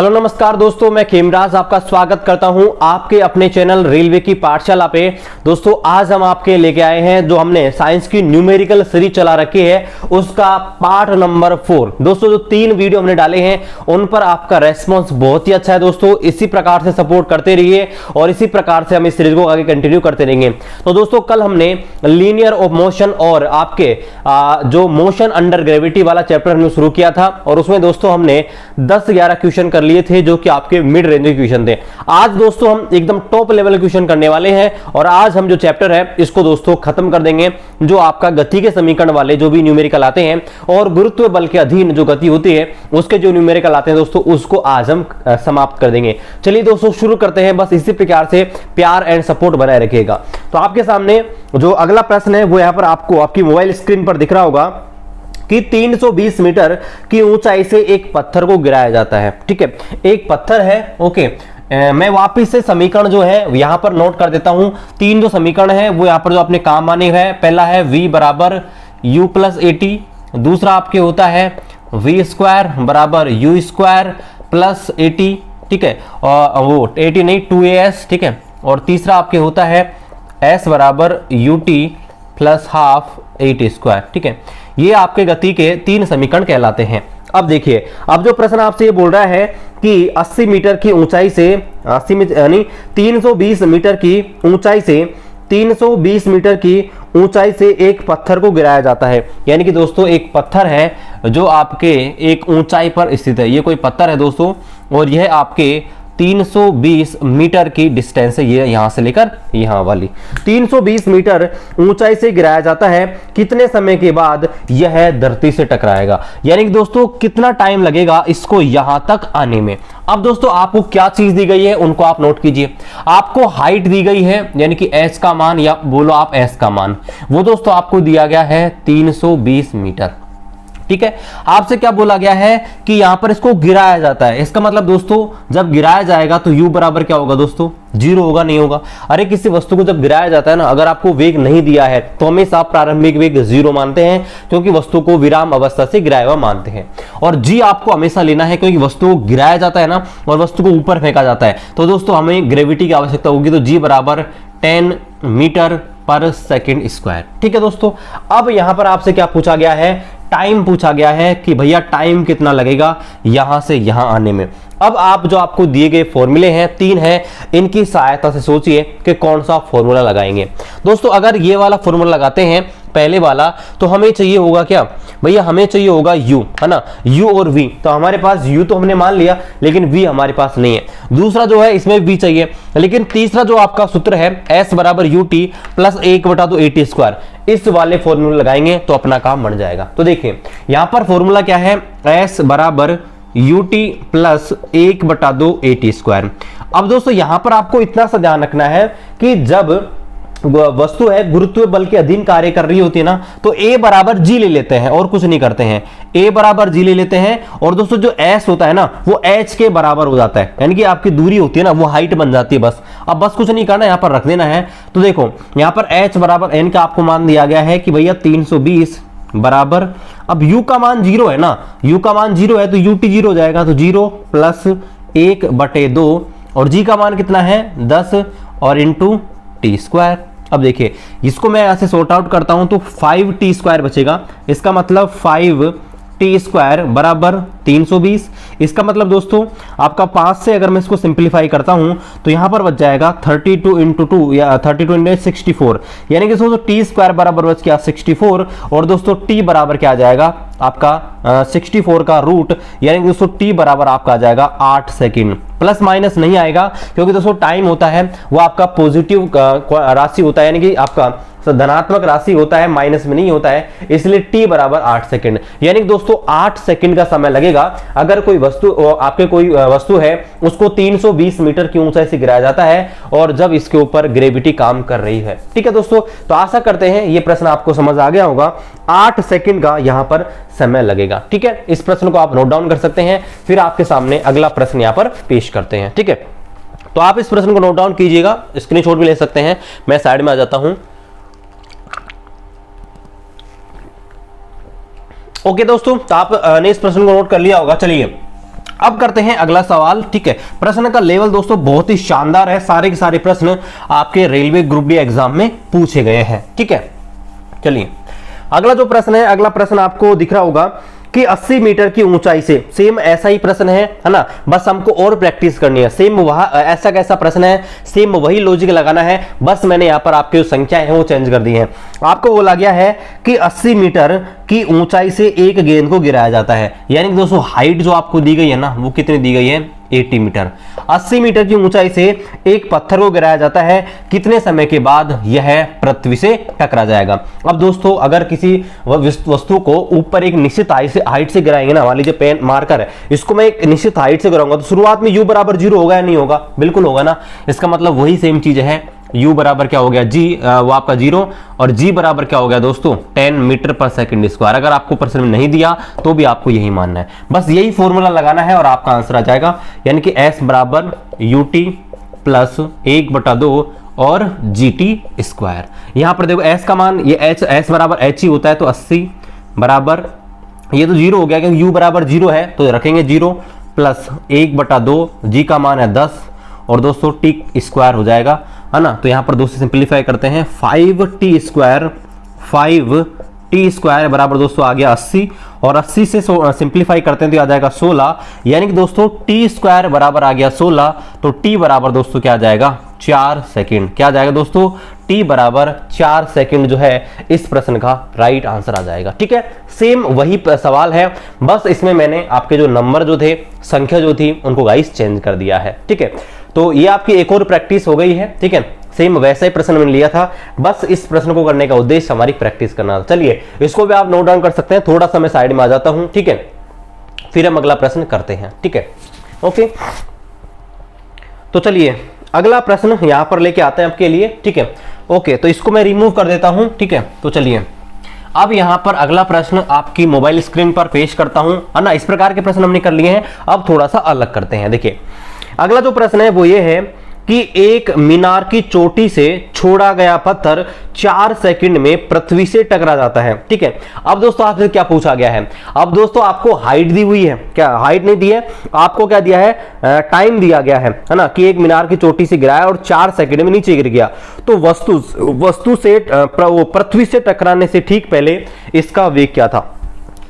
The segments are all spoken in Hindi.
हेलो नमस्कार दोस्तों, मैं खेमराज आपका स्वागत करता हूं आपके अपने चैनल रेलवे की पाठशाला पे। दोस्तों आज हम आपके लेके आए हैं जो हमने साइंस की न्यूमेरिकल सीरीज चला रखी है उसका पार्ट नंबर 4। दोस्तों जो 3 वीडियो हमने डाले हैं उन पर आपका रेस्पॉन्स बहुत ही अच्छा है। दोस्तों इसी प्रकार से सपोर्ट करते रहिए और इसी प्रकार से हम इस सीरीज को आगे कंटिन्यू करते रहेंगे। तो दोस्तों कल हमने लीनियर ऑफ मोशन और आपके जो मोशन अंडर ग्रेविटी वाला चैप्टर हमने शुरू किया था और उसमें दोस्तों हमने 10-11 क्वेश्चन कर लिए थे जो कि आपके मिड रेंज के क्वेश्चन थे। आज दोस्तों हम एकदम टॉप लेवल क्वेश्चन करने वाले हैं और आज हम जो चैप्टर है इसको दोस्तों खत्म कर देंगे। जो आपका गति के समीकरण वाले जो भी न्यूमेरिकल आते हैं और गुरुत्व बल के अधीन जो गति होती है उसके जो न्यूमेरिकल आते हैं दोस्तों उसको आज हम समाप्त कर देंगे। चलिए दोस्तों शुरू करते हैं। बस इसी प्रकार से प्यार एंड सपोर्ट बनाए रखिएगा। तो आपके सामने जो अगला प्रश्न है वो यहां पर आपको आपकी मोबाइल स्क्रीन पर दिख रहा होगा कि 320 मीटर की ऊंचाई से एक पत्थर को गिराया जाता है। ठीक है, एक पत्थर है। ओके, मैं वापिस से समीकरण जो है यहां पर नोट कर देता हूं। 3 जो समीकरण है वो यहां पर जो अपने काम आने हैं, पहला है v बराबर u प्लस एटी, दूसरा आपके होता है v स्क्वायर बराबर u स्क्वायर प्लस एटी। ठीक है, और वो 80 नहीं 2as। ठीक है, और तीसरा आपके होता है s बराबर ut प्लस हाफ 8 स्क्वायर। ठीक है, ये आपके गति के 3 समीकरण कहलाते हैं। अब देखिए, अब जो प्रश्न आपसे ये बोल रहा है कि 80 मीटर की ऊंचाई से 320 मीटर की ऊंचाई से 320 मीटर की ऊंचाई से एक पत्थर को गिराया जाता है। यानी कि दोस्तों एक पत्थर है जो आपके एक ऊंचाई पर स्थित है। ये कोई पत्थर है दोस्तों और यह आपके 320 मीटर की डिस्टेंस है, ये यहां से लेकर यहां वाली 320 मीटर ऊंचाई से गिराया जाता है। कितने समय के बाद यह धरती से टकराएगा, यानी कि दोस्तों कितना टाइम लगेगा इसको यहां तक आने में। अब दोस्तों आपको क्या चीज दी गई है उनको आप नोट कीजिए। आपको हाइट दी गई है यानी कि एस का मान या बोलो आप एस का मान, वो दोस्तों आपको दिया गया है 320 मीटर। ठीक है, आपसे क्या बोला गया है कि यहां पर इसको गिराया जाता है। इसका मतलब दोस्तों जब गिराया जाएगा तो u बराबर क्या होगा दोस्तों, 0 होगा, नहीं होगा। अरे किसी वस्तु को जब गिराया जाता है ना, अगर आपको वेग नहीं दिया है तो हमेशा आप प्रारंभिक वेग 0 मानते हैं क्योंकि वस्तु को विराम अवस्था से गिराया हुआ मानते हैं। और g आपको हमेशा लेना है क्योंकि वस्तु को गिराया जाता है ना और वस्तु को ऊपर फेंका जाता है तो दोस्तों हमें ग्रेविटी की आवश्यकता होगी। तो g बराबर 10 मीटर पर सेकेंड स्क्वायर। ठीक है दोस्तों, अब यहां पर आपसे क्या पूछा गया है, टाइम पूछा गया है कि भैया टाइम कितना लगेगा यहां से यहां आने में। अब आप जो आपको दिए गए फॉर्मूले हैं 3 हैं, इनकी सहायता से सोचिए कि कौन सा फॉर्मूला लगाएंगे। दोस्तों अगर ये वाला फॉर्मूला लगाते हैं पहले वाला तो हमें चाहिए होगा क्या भैया, हमें चाहिए होगा u, है ना, u और v। तो हमारे पास u तो हमने मान लिया लेकिन v हमारे पास नहीं है। दूसरा जो है इसमें v चाहिए, लेकिन तीसरा जो आपका सूत्र है s बराबर ut प्लस 1/2 AT स्क्वायर, इस वाले फॉर्मूला लगाएंगे तो अपना काम बन जाएगा। तो देखिए यहां पर फॉर्मूला क्या है, s बराबर ut प्लस 1/2 AT स्क्वायर। अब दोस्तों यहां पर आपको इतना सा ध्यान रखना है कि जब वस्तु है गुरुत्व बल के अधीन कार्य कर रही होती है ना तो a बराबर g ले लेते हैं और कुछ नहीं करते हैं, a बराबर g ले लेते हैं और दोस्तों जो s होता है ना वो h के बराबर हो जाता है, यानी कि आपकी दूरी होती है ना वो हाइट बन जाती है। बस अब बस कुछ नहीं करना, यहाँ पर रख देना है। तो देखो यहाँ पर h बराबर n का आपको मान दिया गया है कि भैया 320 बराबर, अब u का मान 0 है ना, u का मान 0 है तो ut 0 हो जाएगा, तो 0 प्लस 1/2 और g का मान कितना है 10 और इंटू टी स्क्वायर। अब देखिए इसको मैं यहां से सॉर्ट आउट करता हूं तो 5t स्क्वायर बचेगा। इसका मतलब 5t स्क्वायर बराबर 320। इसका मतलब दोस्तों आपका 5 से अगर मैं इसको सिंप्लीफाई करता हूं तो यहां पर बच जाएगा 32 इंटू 2 या 32 इंटू 64, यानी कि दोस्तों टी स्क्वायर बराबर बच गया 64 और दोस्तों टी बराबर क्या आ जाएगा आपका 64 का रूट, यानी कि दोस्तों टी बराबर आपका आ जाएगा 8 सेकंड। प्लस माइनस नहीं आएगा क्योंकि दोस्तों टाइम होता है वो आपका पॉजिटिव राशि होता है, यानी कि आपका धनात्मक राशि होता है, माइनस में नहीं होता है, इसलिए t बराबर 8 सेकंड, यानी कि दोस्तों 8 सेकंड का समय लगेगा। अगर कोई वस्तु आपके कोई वस्तु है उसको 320 मीटर की ऊंचाई से गिराया जाता है और जब इसके ऊपर ग्रेविटी काम कर रही है। ठीक है दोस्तों, तो आशा करते हैं ये प्रश्न आपको समझ आ गया होगा। 8 सेकंड का यहां पर समय लगेगा। ठीक है, इस प्रश्न को आप नोट डाउन कर सकते हैं, फिर आपके सामने अगला प्रश्न यहां पर पेश करते हैं। ठीक है, तो आप इस प्रश्न को नोट डाउन कीजिएगा, स्क्रीनशॉट भी ले सकते हैं। मैं साइड में आ जाता हूं। ओके दोस्तों, तो आपने इस प्रश्न को नोट कर लिया होगा। चलिए अब करते हैं अगला सवाल। ठीक है, प्रश्न का लेवल दोस्तों बहुत ही शानदार है, सारे के सारे प्रश्न आपके रेलवे ग्रुप डी एग्जाम में पूछे गए हैं। ठीक है, चलिए अगला जो प्रश्न है, अगला प्रश्न आपको दिख रहा होगा कि 80 मीटर की ऊंचाई से, सेम ऐसा ही प्रश्न है ना, बस हमको और प्रैक्टिस करनी है। सेम वहां ऐसा कैसा प्रश्न है, सेम वही लॉजिक लगाना है, बस मैंने यहां पर आपकी जो संख्या है वो चेंज कर दी है। आपको बोला गया है कि 80 मीटर की ऊंचाई से एक गेंद को गिराया जाता है, यानी कि दोस्तों हाइट जो आपको दी गई है ना, वो कितनी दी गई है, 80 मीटर। 80 मीटर की ऊंचाई से एक पत्थर को गिराया जाता है, कितने समय के बाद यह पृथ्वी से टकरा जाएगा। अब दोस्तों अगर किसी वस्तु को ऊपर एक निश्चित हाइट से गिराएंगे ना, मान लीजिए पेन मार्कर है, इसको मैं एक निश्चित हाइट से गिराऊंगा तो शुरुआत में u बराबर 0 होगा या नहीं होगा, बिल्कुल होगा ना। इसका मतलब वही सेम चीज है, u बराबर क्या हो गया, g वो आपका 0, और g बराबर क्या हो गया दोस्तों 10 मीटर पर सेकंड स्क्वायर। अगर आपको प्रश्न में नहीं दिया तो भी आपको यही मानना है, बस यही फॉर्मूला लगाना है और आपका आंसर आ जाएगा, यानी कि s बराबर ut प्लस 1/2 और gt स्क्वायर। यहां पर देखो s का मान, ये s बराबर h ही होता है, तो 80 बराबर, ये तो 0 हो गया क्योंकि u बराबर 0 है तो रखेंगे 0 प्लस 1/2, g का मान है 10 और दोस्तों टी स्क्वायर हो जाएगा, है ना। तो यहां पर दोस्तों सिंप्लीफाई करते हैं, 5t स्क्वायर बराबर दोस्तों आ गया 80, और 80 से सिंप्लीफाई करते हैं तो आ जाएगा 16, यानी कि दोस्तों टी स्क्वायर बराबर आ गया 16, तो टी बराबर दोस्तों क्या आ जाएगा 4 सेकंड। क्या आ जाएगा दोस्तों, टी बराबर 4 सेकंड जो है इस प्रश्न का राइट आंसर आ जाएगा। ठीक है, सेम वही सवाल है, बस इसमें मैंने आपके जो नंबर जो थे, संख्या जो थी, उनको गाइस चेंज कर दिया है। ठीक है, तो ये आपकी एक और प्रैक्टिस हो गई है। ठीक है, सेम वैसा ही प्रश्न मैंने लिया था, बस इस प्रश्न को करने का उद्देश्य हमारी प्रैक्टिस करना था। चलिए इसको भी आप नोट डाउन कर सकते हैं, थोड़ा सा मैं साइड में आ जाता हूं। ठीक है, फिर हम अगला प्रश्न करते हैं। ठीक है, ओके, तो चलिए अगला प्रश्न यहां पर लेके आते हैं आपके लिए। ठीक है, ओके, तो इसको मैं रिमूव कर देता हूं। ठीक है, तो चलिए अब यहां पर अगला प्रश्न आपकी मोबाइल स्क्रीन पर पेश करता हूं, है ना। इस प्रकार के प्रश्न हमने कर लिए हैं, अब थोड़ा सा अलग करते हैं। देखिए अगला जो प्रश्न है वो ये है कि एक मीनार की चोटी से छोड़ा गया पत्थर 4 सेकंड में पृथ्वी से टकरा जाता है। ठीक है, अब दोस्तों आपसे क्या पूछा गया है, अब दोस्तों आपको हाइट दी हुई है, क्या हाइट नहीं दी है, आपको क्या दिया है, टाइम दिया गया है ना, कि एक मीनार की चोटी से गिराया और 4 सेकंड में नीचे गिर गया। तो वस्तु से पृथ्वी से टकराने से ठीक पहले इसका वेग क्या था।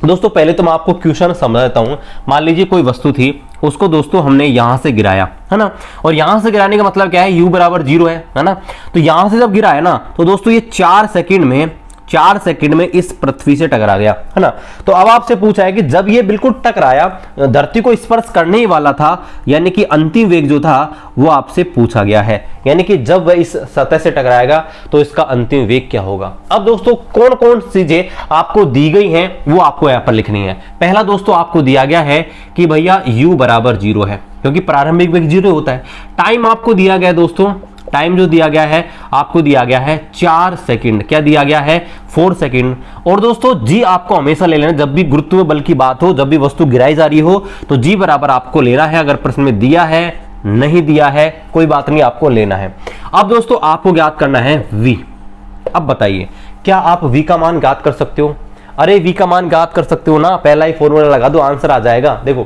दोस्तों पहले तो मैं आपको क्वेश्चन समझा देता हूं। मान लीजिए कोई वस्तु थी, उसको दोस्तों हमने यहां से गिराया, है ना, और यहां से गिराने का मतलब क्या है, u बराबर 0 है ना। तो यहां से जब गिरा है ना, तो दोस्तों ये 4 सेकंड में इस पृथ्वी से टकरा गया, है ना। तो अब आपसे पूछा है कि जब ये बिल्कुल टकराया, धरती को स्पर्श करने ही वाला था, यानी कि अंतिम वेग जो था वो आपसे पूछा गया है, यानी कि जब वह इस सतह से टकराएगा तो इसका अंतिम वेग क्या होगा। अब दोस्तों कौन कौन चीजें आपको दी गई हैं वो आपको यहां पर लिखनी है। पहला दोस्तों आपको दिया गया है कि भैया u बराबर 0 है, क्योंकि प्रारंभिक वेग 0 होता है। टाइम आपको दिया गया दोस्तों, टाइम जो दिया गया है आपको दिया गया है 4 सेकंड, क्या दिया गया है 4 सेकंड। और दोस्तों जी आपको हमेशा ले लेना, जब भी गुरुत्व बल की बात हो, जब भी वस्तु गिराई जा रही हो तो जी बराबर आपको लेना है। अगर प्रश्न में दिया है, नहीं दिया है, कोई बात नहीं, आपको लेना है। अब दोस्तों आपको ज्ञात करना है v। अब बताइए क्या आप v का मान ज्ञात कर सकते हो। अरे v का मान ज्ञात कर सकते हो ना, पहला ही फॉर्मूला लगा दो, आंसर आ जाएगा। देखो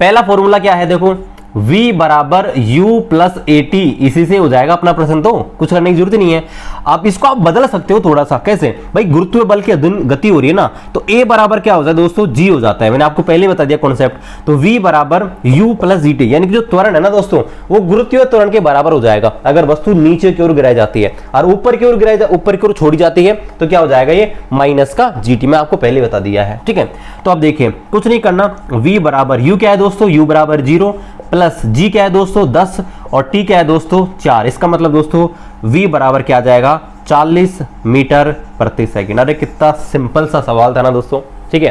पहला फॉर्मूला क्या है, देखो v बराबर u प्लस at, इसी से हो जाएगा अपना प्रश्न, तो कुछ करने की जरूरत नहीं है। आप इसको आप बदल सकते हो थोड़ा सा, कैसे भाई, गुरुत्व बल की गति हो रही है ना, तो a बराबर क्या हो जाता है दोस्तों, g हो जाता है। मैंने आपको पहले बता दिया कॉन्सेप्ट। तो v बराबर u प्लस gt, यानी कि जो त्वरण है ना दोस्तों, वो गुरुत्वीय त्वरण के बराबर हो जाएगा अगर वस्तु नीचे की ओर गिराई जाती है, और ऊपर की ओर छोड़ी जाती है तो क्या हो जाएगा, ये माइनस का gt। मैं आपको पहले बता दिया है। ठीक है, तो अब देखिए कुछ नहीं करना, v बराबर u क्या है दोस्तों, u बराबर 0 प्लस g क्या है दोस्तों 10 और t क्या है दोस्तों 4। इसका मतलब दोस्तों v बराबर क्या आ जाएगा 40 मीटर प्रति सेकंड। अरे कितना सिंपल सा सवाल था ना दोस्तों। ठीक है,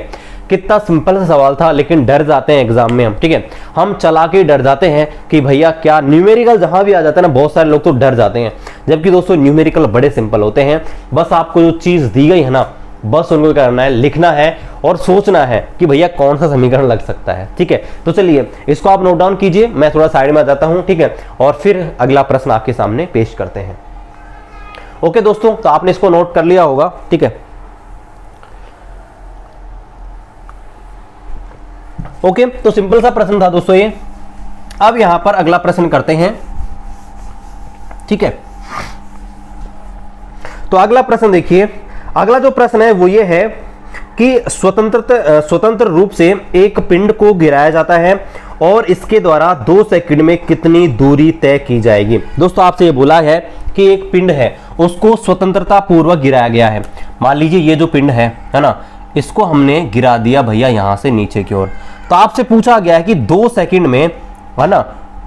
कितना सिंपल सा सवाल था, लेकिन डर जाते हैं एग्जाम में हम। ठीक है, हम चला के डर जाते हैं कि भैया क्या न्यूमेरिकल जहां भी आ जाता है ना, बहुत सारे लोग तो डर जाते हैं, जबकि दोस्तों न्यूमेरिकल बड़े सिंपल होते हैं। बस आपको जो चीज दी गई है ना, बस उनको करना है, लिखना है और सोचना है कि भैया कौन सा समीकरण लग सकता है। ठीक है, तो चलिए इसको आप नोट डाउन कीजिए, मैं थोड़ा साइड में आ जाता हूं। ठीक है, और फिर अगला प्रश्न आपके सामने पेश करते हैं। ओके दोस्तों, तो आपने इसको नोट कर लिया होगा। ठीक है, ओके, तो सिंपल सा प्रश्न था दोस्तों ये। अब यहां पर अगला प्रश्न करते हैं, ठीक है। तो अगला प्रश्न देखिए, अगला जो प्रश्न है वो ये है कि स्वतंत्र रूप से एक पिंड को गिराया जाता है और इसके द्वारा 2 सेकंड में कितनी दूरी तय की जाएगी। दोस्तों आपसे ये बोला है कि एक पिंड है उसको स्वतंत्रता पूर्वक गिराया गया है। मान लीजिए ये जो पिंड है ना, इसको हमने गिरा दिया भैया यहां से नीचे की ओर। तो आपसे पूछा गया है कि 2 सेकंड में, है ना,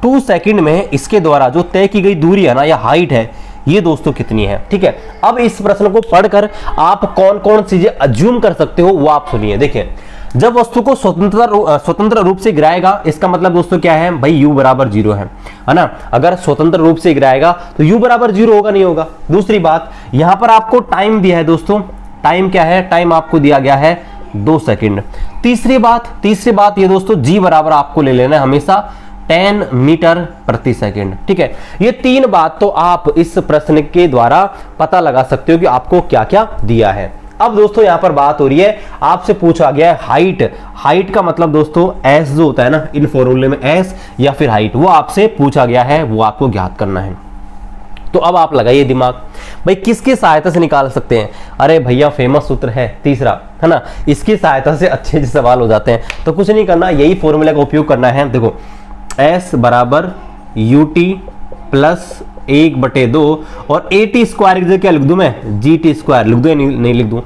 2 सेकंड में इसके द्वारा जो तय की गई दूरी है ना या हाइट है, ये दोस्तों कितनी है। ठीक है, अब इस प्रश्न को पढ़कर आप कौन कौन चीजें अज्यूम कर सकते हो वो आप सुनिए। देखिए, जब वस्तु को स्वतंत्र रूप से गिराएगा, इसका मतलब दोस्तों क्या है भाई, u बराबर 0 है ना। अगर स्वतंत्र रूप से गिराएगा तो u बराबर 0 होगा, नहीं होगा। दूसरी बात, यहां पर आपको टाइम दिया है दोस्तों, टाइम क्या है, टाइम आपको दिया गया है 2 सेकंड। तीसरी बात ये दोस्तों, g बराबर आपको ले लेना है हमेशा 10 मीटर प्रति सेकंड। ठीक है, ये 3 बात तो आप इस प्रश्न के द्वारा पता लगा सकते हो कि आपको क्या क्या दिया है। अब दोस्तों यहां पर बात हो रही है, आपसे पूछा गया है हाइट का मतलब दोस्तों s जो होता है ना इन फॉर्मूले में, s या फिर हाइट, वो आपसे पूछा गया है, वो आपको ज्ञात करना है। तो अब आप लगाइए दिमाग, भाई किसकी सहायता से निकाल सकते हैं। अरे भैया फेमस सूत्र है तीसरा, है ना, इसकी सहायता से अच्छे सवाल हो जाते हैं। तो कुछ नहीं करना, यही फॉर्मूले का उपयोग करना है। देखो, s बराबर ut प्लस 1/2 और at स्क्वायर की जगह क्या लिख दूं मैं, gt स्क्वायर लिख दूं या नहीं लिख दूं।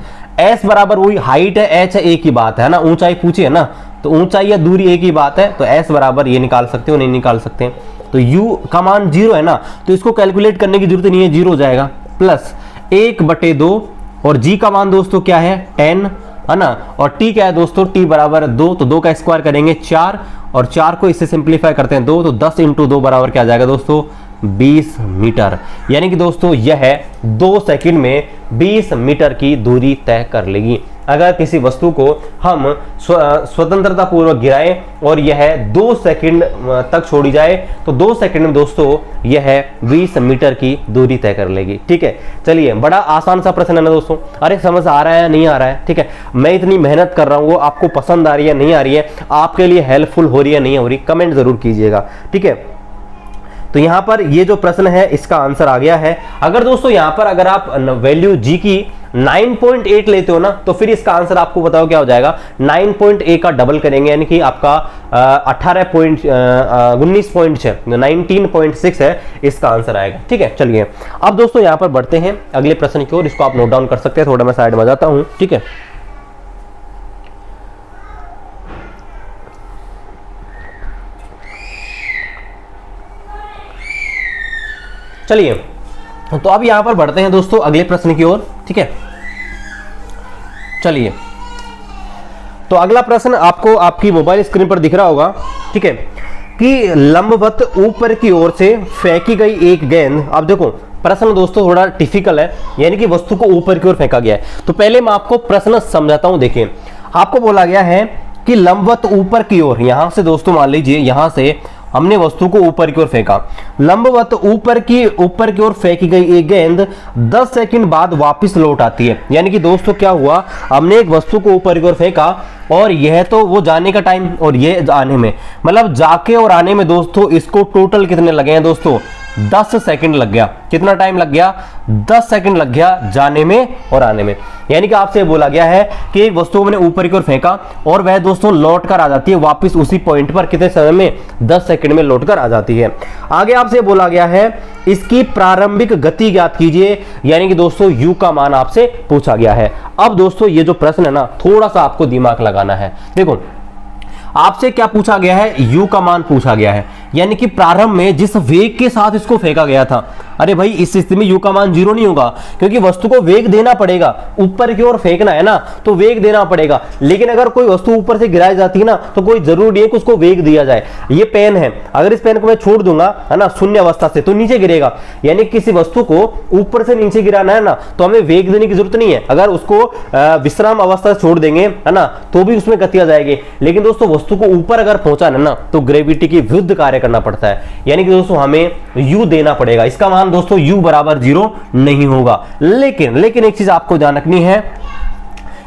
s बराबर वही हाइट है, h है, एक ही बात है ना, ऊंचाई पूछी है ना, तो ऊंचाई या दूरी एक ही बात है। तो s बराबर ये निकाल सकते हो, नहीं निकाल सकते। तो u का मान 0 है ना, तो इसको कैलकुलेट करने की जरूरत नहीं है, 0 हो जाएगा। प्लस 1/2 और g का मान दोस्तों क्या है 10, है ना, और t क्या है दोस्तों, t बराबर 2, तो 2 का स्क्वायर करेंगे 4, और 4 को इससे सिंप्लीफाई करते हैं 2, तो 10 × 2 बराबर क्या आ जाएगा दोस्तों 20 मीटर। यानी कि दोस्तों यह 2 सेकंड में 20 मीटर की दूरी तय कर लेगी। अगर किसी वस्तु को हम स्वतंत्रता पूर्वक गिराएं और यह 2 सेकंड तक छोड़ी जाए तो 2 सेकंड में दोस्तों यह 20 मीटर की दूरी तय कर लेगी। ठीक है, चलिए, बड़ा आसान सा प्रश्न है ना दोस्तों। अरे समझ आ रहा है नहीं आ रहा है, ठीक है, मैं इतनी मेहनत कर रहा हूँ, वो आपको पसंद आ रही है नहीं आ रही है, आपके लिए हेल्पफुल हो रही है नहीं हो रही, कमेंट जरूर कीजिएगा। ठीक है, तो यहां पर ये जो प्रश्न है इसका आंसर आ गया है। अगर दोस्तों यहां पर अगर आप वैल्यू g की 9.8 लेते हो ना, तो फिर इसका आंसर आपको बताओ क्या हो जाएगा, 9.8 का डबल करेंगे, यानी कि आपका 19.6 है इसका आंसर आएगा। ठीक है, चलिए अब दोस्तों यहां पर बढ़ते हैं अगले प्रश्न की ओर। इसको आप नोट डाउन कर सकते हैं, थोड़ा मैं साइड में जाता हूं। ठीक है, चलिए, तो अब यहां पर बढ़ते हैं दोस्तों अगले प्रश्न की ओर। ठीक है, चलिए, तो अगला प्रश्न आपको आपकी मोबाइल स्क्रीन पर दिख रहा होगा। ठीक है, कि लंबवत ऊपर की ओर से फेंकी गई एक गेंद। अब देखो प्रश्न दोस्तों थोड़ा टिपिकल है, यानी कि वस्तु को ऊपर की ओर फेंका गया है। तो पहले मैं आपको प्रश्न समझाता हूं। देखिए, आपको बोला गया है कि लंबवत ऊपर की ओर, यहां से दोस्तों मान लीजिए यहां से हमने वस्तु को ऊपर की ओर फेंका, लंबवत ऊपर की ओर फेंकी गई एक गेंद 10 सेकंड बाद वापस लौट आती है। यानी कि दोस्तों क्या हुआ, हमने एक वस्तु को ऊपर की ओर फेंका और यह तो वो जाने का टाइम और ये आने में, मतलब जाके और आने में दोस्तों इसको टोटल कितने लगे हैं दोस्तों, 10 सेकंड लग गया। कितना टाइम लग गया, 10 सेकंड लग गया जाने में और आने में। यानी कि आपसे बोला गया है कि एक वस्तु को मैंने ऊपर की ओर फेंका और वह दोस्तों लौट कर आ जाती है वापस उसी पॉइंट पर, कितने समय में, 10 सेकंड में लौट कर आ जाती है। आगे आपसे बोला गया है इसकी प्रारंभिक गति ज्ञात कीजिए, यानी कि दोस्तों u का मान आपसे पूछा गया है। अब दोस्तों ये जो प्रश्न है ना, थोड़ा सा आपको दिमाग लगाना है। देखो, आपसे क्या पूछा गया है, u का मान पूछा गया है, यानी कि प्रारंभ में जिस वेग के साथ इसको फेंका गया था। अरे भाई इस स्थिति में u का मान 0 नहीं होगा, क्योंकि वस्तु को वेग देना पड़ेगा, ऊपर की ओर फेंकना है ना, तो वेग देना पड़ेगा। लेकिन अगर कोई वस्तु ऊपर से गिराई जाती है ना, तो कोई जरूरी नहीं है कि उसको वेग दिया जाए। ये पेन है, अगर इस पेन को मैं छोड़ दूंगा, है ना, शून्य अवस्था से, तो नीचे गिरेगा। यानी किसी वस्तु को ऊपर से नीचे गिराना है ना, तो हमें वेग देने की जरूरत नहीं है। अगर उसको विश्राम अवस्था से छोड़ देंगे, है ना, तो भी उसमें गति आ जाएगी। लेकिन दोस्तों वस्तु को ऊपर अगर पहुंचाना है ना, तो ग्रेविटी की विरुद्ध कार्य करना पड़ता है। यानी कि दोस्तों हमें u देना पड़ेगा। इसका मान दोस्तों u बराबर 0 नहीं होगा। लेकिन एक चीज आपको ध्यान रखनी है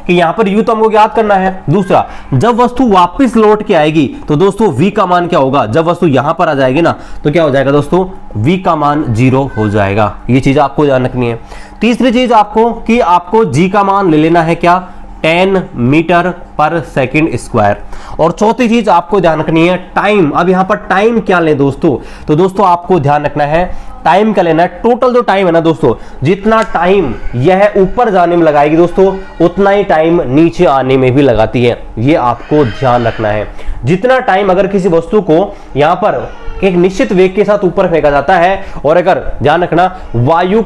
कि यहाँ पर u तो हमको याद करना है। दूसरा, जब वस्तु वापस लौट के आएगी तो दोस्तों v का मान क्या होगा, जब वस्तु यहां पर आ जाएगी ना तो क्या हो जाएगा दोस्तों, v का मान 0 हो जाएगा। ये चीज आपको ध्यान रखनी है। तीसरी चीज आपको कि आपको g का मान ले लेना है क्या, 10 मीटर पर सेकंड स्क्वायर। और चौथी चीज आपको ध्यान रखनी है टाइम। अब यहां पर टाइम क्या लें दोस्तों, तो दोस्तों आपको ध्यान रखना है टाइम क्या लेना है, टोटल जो टाइम है ना दोस्तों, जितना टाइम यह ऊपर जाने में लगाएगी दोस्तों उतना ही टाइम नीचे आने में भी लगाती है। ये आपको ध्यान रखना है। जितना टाइम अगर किसी वस्तु को यहां पर एक निश्चित वेग के साथ ऊपर फेंका जाता है, और अगर ध्यान रखना वायु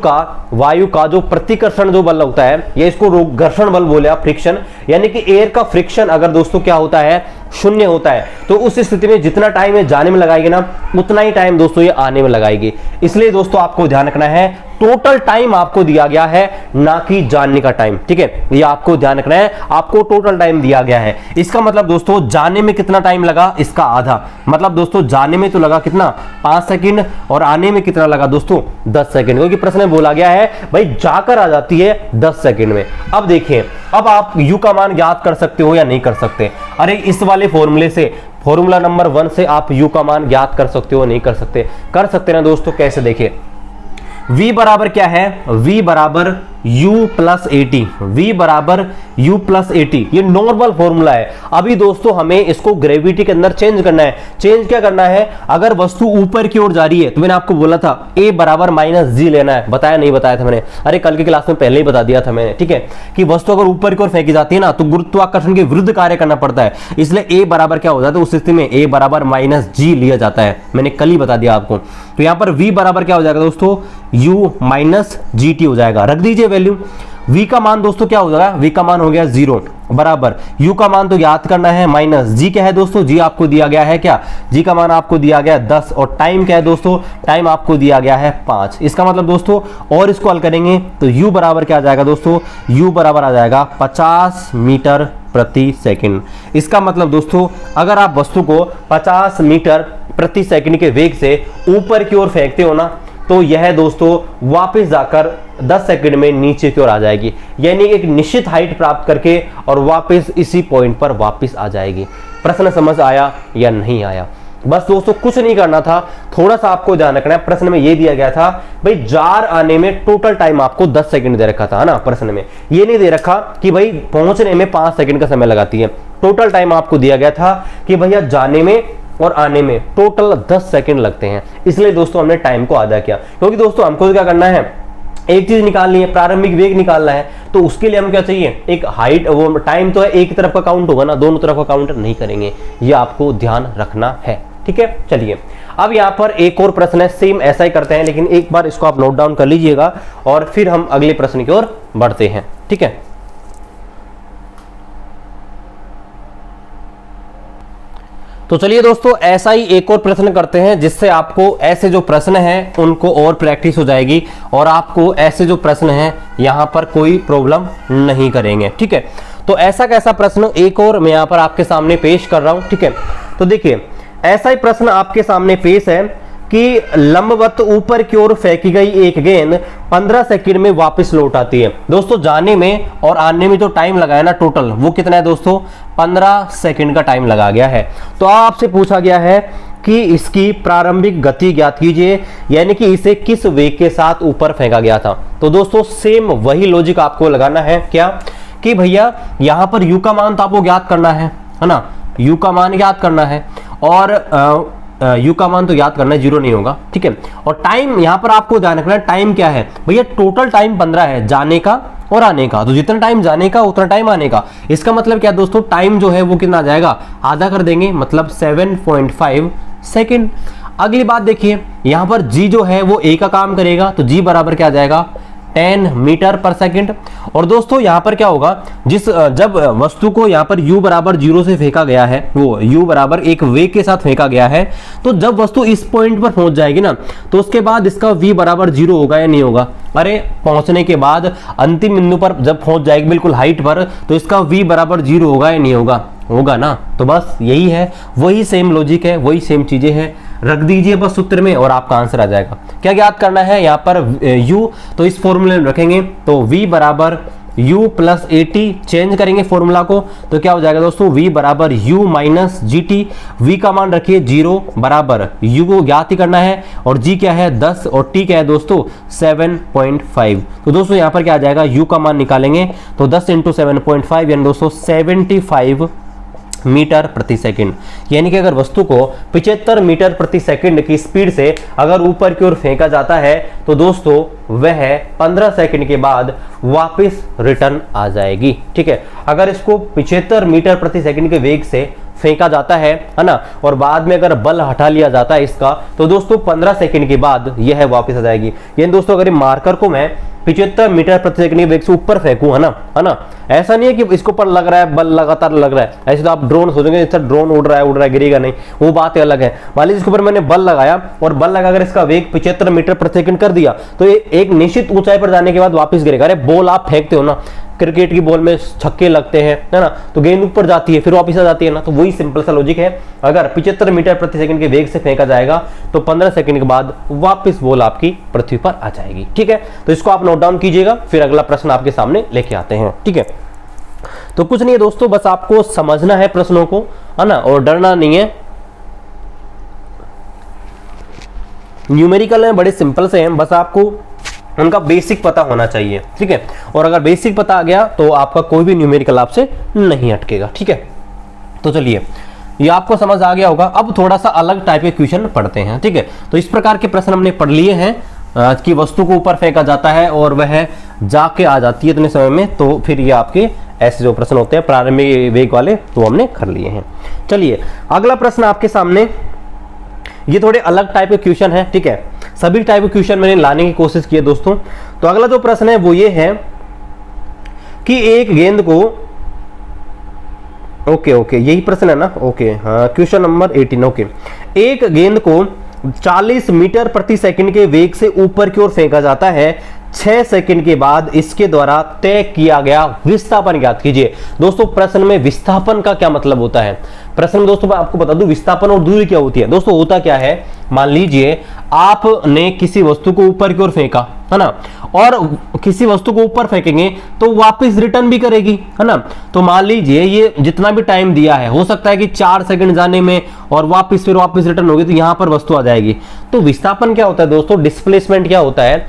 का जो प्रतिकर्षण जो बल होता है, या इसको घर्षण बल बोले आप, फ्रिक्शन, यानी कि एयर का फ्रिक्शन अगर दोस्तों क्या होता है, शून्य होता है, तो उस स्थिति में जितना टाइम ये जाने में लगाएगी ना उतना ही टाइम दोस्तों ये आने में लगाएगी। इसलिए दोस्तों आपको ध्यान रखना है टोटल टाइम आपको दिया गया है, ना कि जाने का टाइम। ठीक है, ये आपको ध्यान रखना है, आपको टोटल टाइम दिया गया है। इसका मतलब दोस्तों जाने में कितना टाइम लगा, इसका आधा। मतलब दोस्तों जाने में तो लगा कितना, 5 सेकंड, और आने में कितना लगा दोस्तों, 10 सेकंड, क्योंकि प्रश्न में बोला गया है भाई जाकर आ जाती है 10 सेकंड में। अब देखिए, अब आप u का मान ज्ञात कर सकते हो या नहीं कर सकते। अरे इस वाले फॉर्मूले से, फॉर्मूला नंबर 1 से आप u का मान ज्ञात कर सकते हो, नहीं कर सकते, कर सकते ना दोस्तों। कैसे, देखिए v बराबर क्या है, v बराबर u प्लस 80, v बराबर u प्लस 80, ये नॉर्मल फॉर्मूला है। अभी दोस्तों हमें इसको ग्रेविटी के अंदर चेंज करना है। चेंज क्या करना है, अगर वस्तु ऊपर की ओर जा रही है तो मैंने आपको बोला था a बराबर माइनस जी लेना है। बताया नहीं बताया था मैंने, अरे कल की क्लास में पहले ही बता दिया था मैंने। ठीक है, कि वस्तु अगर ऊपर की ओर फेंकी जाती है ना तो गुरुत्वाकर्षण के विरुद्ध कार्य करना पड़ता है, इसलिए a बराबर क्या हो जाता है, उस स्थिति में a बराबर माइनस जी लिया जाता है। मैंने कल ही बता दिया आपको। तो यहां पर v बराबर क्या हो जाएगा दोस्तों, u माइनस जी टी हो जाएगा। रख दीजिए वैल्यू। v का मान दोस्तों क्या हो जाएगा, v का मान हो गया 0 बराबर u का मान तो याद करना है माइनस g क्या है दोस्तों, g आपको दिया गया है क्या, g का मान आपको दिया गया 10, और टाइम क्या है दोस्तों, टाइम आपको दिया गया है 5। इसका मतलब दोस्तों और इसको हल करेंगे तो u बराबर क्या आ जाएगा दोस्तों, u बराबर आ जाएगा 50 मीटर प्रति सेकंड। इसका मतलब दोस्तों अगर आप वस्तु को 50 मीटर प्रति सेकंड के वेग से ऊपर की ओर फेंकते हो ना तो यह दोस्तों वापस जाकर 10 सेकंड में नीचे की ओर आ जाएगी, यानी एक निश्चित हाइट प्राप्त करके और वापस इसी पॉइंट पर वापस आ जाएगी। प्रश्न समझ आया या नहीं आया? बस दोस्तों कुछ नहीं करना था, थोड़ा सा आपको ध्यान रखना है। प्रश्न में यह दिया गया था भाई जार आने में टोटल टाइम आपको 10 सेकंड दे रखा था ना, प्रश्न में ये नहीं दे रखा कि भाई पहुंचने में 5 सेकंड का समय लगाती है। टोटल टाइम आपको दिया गया था कि भैया जाने में और आने में टोटल 10 सेकंड लगते हैं, इसलिए दोस्तों हमने टाइम को आधा किया। क्योंकि दोस्तों हमको क्या करना है, एक चीज निकालनी है, प्रारंभिक वेग निकालना है, तो उसके लिए हम क्या चाहिए, एक हाइट। वो टाइम तो है एक तरफ का काउंट होगा ना, दोनों तरफ का काउंट नहीं करेंगे, ये आपको ध्यान रखना है। ठीक है, चलिए अब यहाँ पर एक और प्रश्न है, सेम ऐसा ही करते हैं, लेकिन एक बार इसको आप नोट डाउन कर लीजिएगा और फिर हम अगले प्रश्न की ओर बढ़ते हैं। ठीक है, तो चलिए दोस्तों ऐसा ही एक और प्रश्न करते हैं, जिससे आपको ऐसे जो प्रश्न हैं उनको और प्रैक्टिस हो जाएगी और आपको ऐसे जो प्रश्न हैं यहां पर कोई प्रॉब्लम नहीं करेंगे। ठीक है, तो ऐसा कैसा प्रश्न एक और मैं यहां पर आपके सामने पेश कर रहा हूं। ठीक है, तो देखिए ऐसा ही प्रश्न आपके सामने पेश है कि लंबवत ऊपर की ओर फेंकी गई एक गेंद 15 सेकंड में वापस लौट आती है। दोस्तों जाने में और आने में जो टाइम लगा है ना टोटल, वो कितना है दोस्तों, 15 सेकंड का टाइम लगा गया है। तो आपसे पूछा गया है कि इसकी प्रारंभिक गति ज्ञात कीजिए, यानी कि इसे किस वेग के साथ ऊपर फेंका गया था। तो दोस्तों सेम वही लॉजिक आपको लगाना है, क्या कि भैया यहां पर u का मान तो आपको ज्ञात करना है ना, u का मान ज्ञात करना है, और u का मान तो याद करना है, 0 नहीं होगा। ठीक है, और टाइम यहां पर आपको ध्यान रखना है, टाइम क्या है भैया, टोटल टाइम 15 है जाने का और आने का, तो जितना टाइम जाने का उतना टाइम आने का। इसका मतलब क्या दोस्तों, टाइम जो है वो कितना आ जाएगा, आधा कर देंगे, मतलब 7.5 सेकंड। अगली बात देखिए, यहां पर g जो है वो a का काम करेगा, तो g बराबर क्या आ जाएगा, 10 मीटर पर सेकंड। और दोस्तों यहां पर क्या होगा, जब वस्तु को यहां पर u बराबर 0 से फेंका गया है, वो u बराबर एक वेग के साथ फेंका गया है, तो जब वस्तु इस पॉइंट पर पहुंच जाएगी ना तो उसके बाद इसका v बराबर 0 होगा या नहीं होगा। अरे पहुंचने के बाद अंतिम बिंदु पर जब पहुंच जाएगी बिल्कुल हाइट पर, तो इसका v बराबर 0 होगा या नहीं होगा, होगा ना। तो बस यही है, वही सेम लॉजिक है, वही सेम चीजें हैं, रख दीजिए बस सूत्र में और आपका आंसर आ जाएगा। क्या ज्ञात करना है यहाँ पर u, तो इस फॉर्मूले में रखेंगे तो v बराबर u plus A T, change करेंगे फॉर्मूला को तो क्या हो जाएगा दोस्तों, v बराबर u minus G T. v का मान रखिए 0 बराबर u को ज्ञात ही करना है और g क्या है 10 और t क्या है दोस्तों 7.5। तो दोस्तों यहाँ पर क्या आ जाएगा, u का मान निकालेंगे तो 10 इंटू 7.5 यानी दोस्तों 75 मीटर प्रति सेकंड। यानी कि अगर वस्तु को 75 मीटर प्रति सेकंड की स्पीड से अगर ऊपर की ओर फेंका जाता है तो दोस्तों वह 15 सेकंड के बाद वापस रिटर्न आ जाएगी। ठीक है, अगर इसको 75 मीटर प्रति सेकंड के वेग से फेंका जाता है ना, और बाद में अगर बल हटा लिया जाता है इसका तो दोस्तों 15 सेकंड के बाद यह वापस आ जाएगी। यानी दोस्तों अगर मार्कर को मैं 75 मीटर प्रति सेकंड के वेग से ऊपर फेंकूं, है ना, ऐसा नहीं है कि इसको पर लग रहा है बल लगातार लग रहा है। ऐसे तो आप ड्रोन सोचेंगे इसका ड्रोन उड़ रहा है गिरेगा नहीं, वो बात अलग है। मान लीजिए इसके ऊपर मैंने बल लगाया और बल लगाकर इसका वेग 75 मीटर प्रति सेकंड कर दिया तो ये एक निश्चित ऊंचाई पर जाने के बाद वापस गिरेगा। अरे बॉल आप फेंकते हो ना, क्रिकेट की बॉल में छक्के लगते हैं, है ना, तो गेंद ऊपर जाती है फिर वापस आ जाती है ना, तो वही सिंपल सा लॉजिक है। अगर 75 मीटर प्रति सेकंड के वेग से फेंका जाएगा तो 15 सेकंड के बाद वापस बॉल आपकी पृथ्वी पर आ जाएगी। ठीक है, तो इसको आप नोट डाउन कीजिएगा, फिर अगला प्रश्न आपके सामने लेके आते हैं। ठीक है, तो कुछ नहीं है दोस्तों, बस आपको समझना है प्रश्नों को, है ना, और डरना नहीं है। न्यूमेरिकल है, बड़े सिंपल से हैं, बस आपको उनका बेसिक पता होना चाहिए। ठीक है, और अगर बेसिक पता आ गया तो आपका कोई भी न्यूमेरिकल आपसे नहीं अटकेगा। ठीक है, तो चलिए ये आपको समझ आ गया होगा। अब थोड़ा सा अलग टाइप के क्वेश्चन पढ़ते हैं। ठीक है, तो इस प्रकार के प्रश्न हमने पढ़ लिए हैं कि वस्तु को ऊपर फेंका जाता है और वह जाके आ जाती है इतने समय में, तो फिर ये आपके ऐसे जो प्रश्न होते हैं प्रारंभिक वेग वाले तो हमने कर लिए हैं। चलिए अगला प्रश्न आपके सामने, ये थोड़े अलग टाइप के क्वेश्चन है। ठीक है, सभी टाइप के क्वेश्चन मैंने लाने की कोशिश की है दोस्तों। तो अगला जो प्रश्न है वो ये है कि एक गेंद को, ओके यही प्रश्न है ना, ओके हाँ, क्वेश्चन नंबर 18। ओके, एक गेंद को 40 मीटर प्रति सेकंड के वेग से ऊपर की ओर फेंका जाता है, 6 सेकंड के बाद इसके द्वारा तय किया गया विस्थापन ज्ञात कीजिए। दोस्तों प्रश्न में विस्थापन का क्या मतलब होता है, प्रश्न में दोस्तों मैं आपको बता दूं विस्थापन और दूरी क्या होती है। दोस्तों होता क्या है, मान लीजिए आपने किसी वस्तु को ऊपर की ओर फेंका, है ना, और किसी वस्तु को ऊपर फेंकेंगे तो वापस रिटर्न भी करेगी, है ना। तो मान लीजिए ये जितना भी टाइम दिया है, हो सकता है कि 4 सेकंड जाने में और वापस रिटर्न होगी, तो यहां पर वस्तु आ जाएगी। तो विस्थापन क्या होता है दोस्तों, डिस्प्लेसमेंट क्या होता है,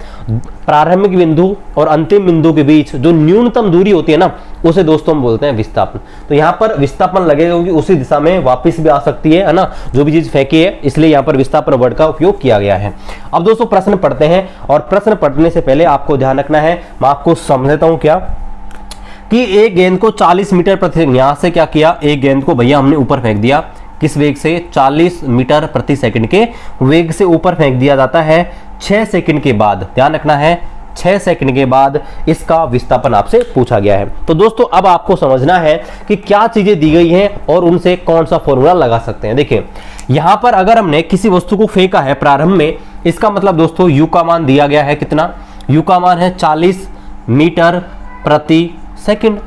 प्रारंभिक बिंदु और अंतिम बिंदु के बीच जो न्यूनतम दूरी होती है ना, उसे दोस्तों हम बोलते हैं विस्थापन। तो यहाँ पर विस्थापन लगेगा क्योंकि उसी दिशा में वापस भी आ सकती है ना, जो भी चीज फेंकी है, इसलिए यहाँ पर विस्थापन वर्ड का उपयोग किया गया है। अब दोस्तों प्रश्न पढ़ते हैं, और प्रश्न पढ़ने से पहले आपको ध्यान रखना है, मैं आपको समझाता हूं क्या, कि एक गेंद को 40 मीटर प्रति सेकंड, यहां से क्या किया, एक गेंद को भैया हमने ऊपर फेंक दिया, किस वेग से, 40 मीटर प्रति सेकंड के वेग से ऊपर फेंक दिया जाता है। 6 सेकंड के बाद, ध्यान रखना है, 6 सेकंड के बाद इसका विस्थापन आपसे पूछा गया है। तो दोस्तों अब आपको समझना है कि क्या चीजें दी गई हैं और उनसे कौन सा फॉर्मूला लगा सकते हैं। देखिए यहां पर अगर हमने किसी वस्तु को फेंका है प्रारंभ में, इसका मतलब दोस्तों u का मान दिया गया है, कितना, u का मान है 40 मीटर प्रति सेकंड।